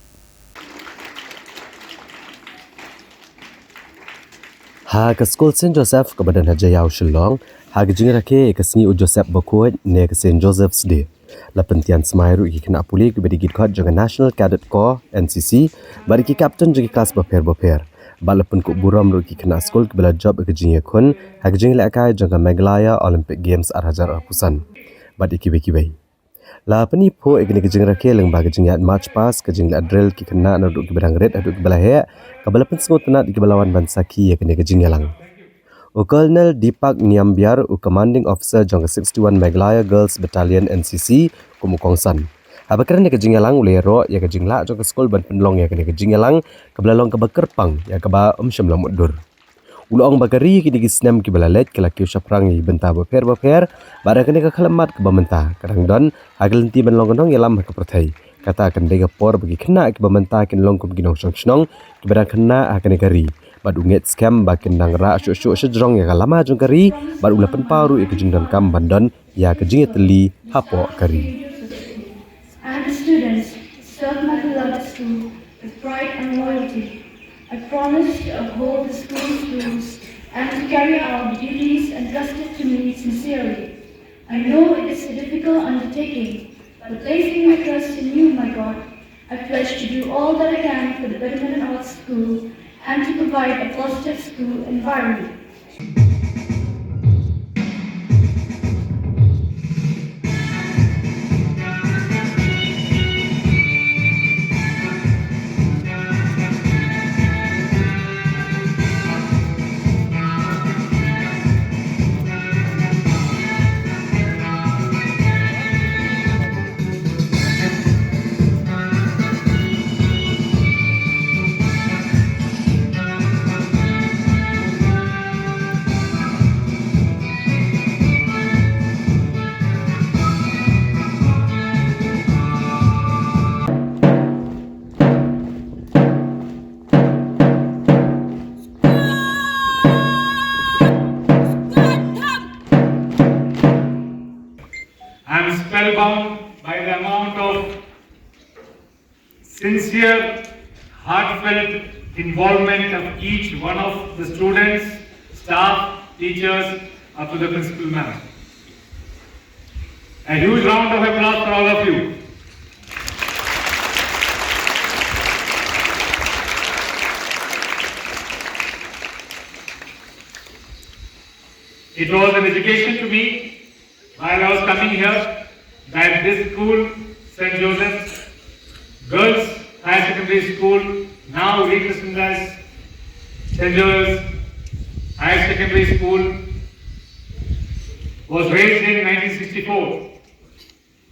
Ha ke School St. Joseph ke Badan Hajayau Shillong ha ke jingra ke sngi u Joseph Bakhoi ne ke St. Joseph's Day. La pentian smairu ki kena puli ke badi gidkot jangan National Cadet Corps NCC bari ki captain jagi kelas beper. Balapun kuk buram ruki kena skol ke bela job ke jingya kun ha ke jingla akai jangka Meghalaya Olympic Games Arhajar Pusan badi kiwe. La pani po ke jingra ke leng ba ke jingat march pass ke jingla drill ki kena na duk ke bedang red aduk ke bela he ke balapun sengot tenat ke belawan bansaki ya ke jingyalang. U Colonel Deepak Niambiar u Commanding Officer jangka 61 Meghalaya Girls Battalion NCC kumu Kongsan. Habakran ke jingyalang ulero ya ke jingla jangka skol ban penlong ya ke jingyalang ke belalong ke bakerpang ya ke ba syam lamudur. Ulong bagari ki digisnam ki balalet ke laki usaprang i benta beper bara ke khalamat ke bamenta kadang don hagelenti ban longonong yalam ke perthai kata akan dega por bagi kena ke bamenta kin long kum ginong shnong ki bara kena akan gari bad unget scam bakin dang ra shu sejrong ya lama jongkari bad ulapan paru ke jingdan kam bandon ya ke jingeteli hapo kari. And the students serve my beloved school with pride and loyalty. I promise to uphold the school's rules and to carry out the duties entrusted to me sincerely. I know it is a difficult undertaking, but placing my trust in you, my God, I pledge to do all that I can for the betterment of our school and to provide a positive school environment. I am spellbound by the amount of sincere, heartfelt involvement of each one of the students, staff, teachers, up to the principal ma'am. A huge round of applause for all of you. It was an education to me while I was coming here that this school, St. Joseph's Girls Higher Secondary School, now rechristened as St. Joseph's Higher Secondary School, was raised in 1964.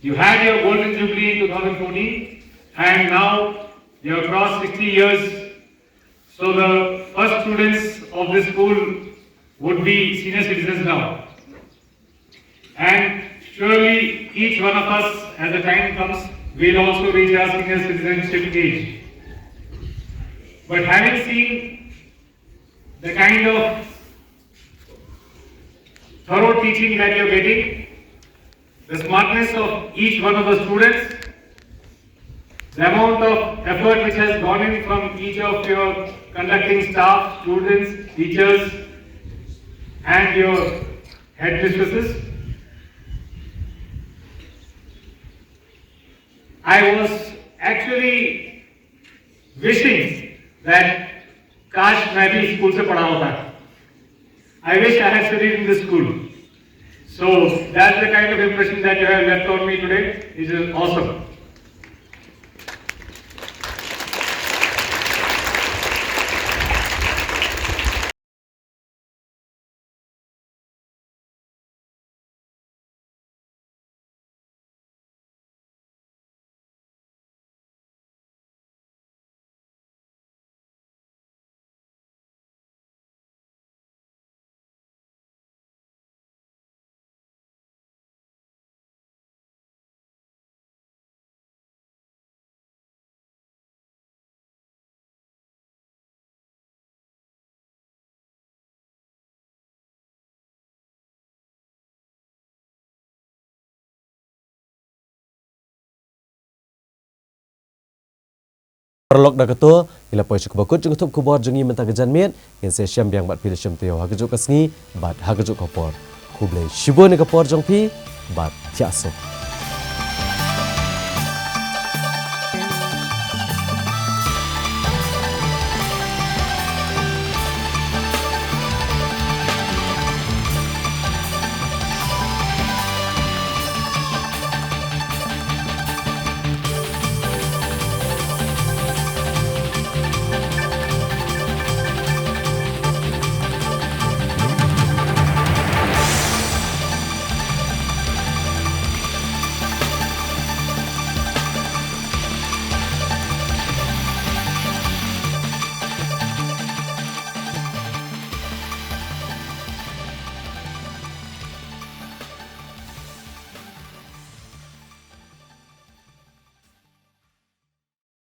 You had your golden jubilee in 2014, and now you have crossed 60 years. So the first students of this school would be senior citizens now. And surely each one of us, as the time comes, will also reach our senior citizenship age. But having seen the kind of thorough teaching that you're getting, the smartness of each one of the students, the amount of effort which has gone in from each of your conducting staff, students, teachers, and your headmistresses, I was actually wishing that काश मैं भी स्कूल से पढ़ा होता. I wish I had studied in this school. So that's the kind of impression that you have left on me today. It is awesome. Perlok dah ketua, ila poin cukup bakut jeng tup kubor jengi mentang kejan miet, yang saya siam biang bat pilih siam teo hagajuk kasngi, bat hagajuk kopor. Kublai shibu ni kopor jeng pi, bat tiasuk.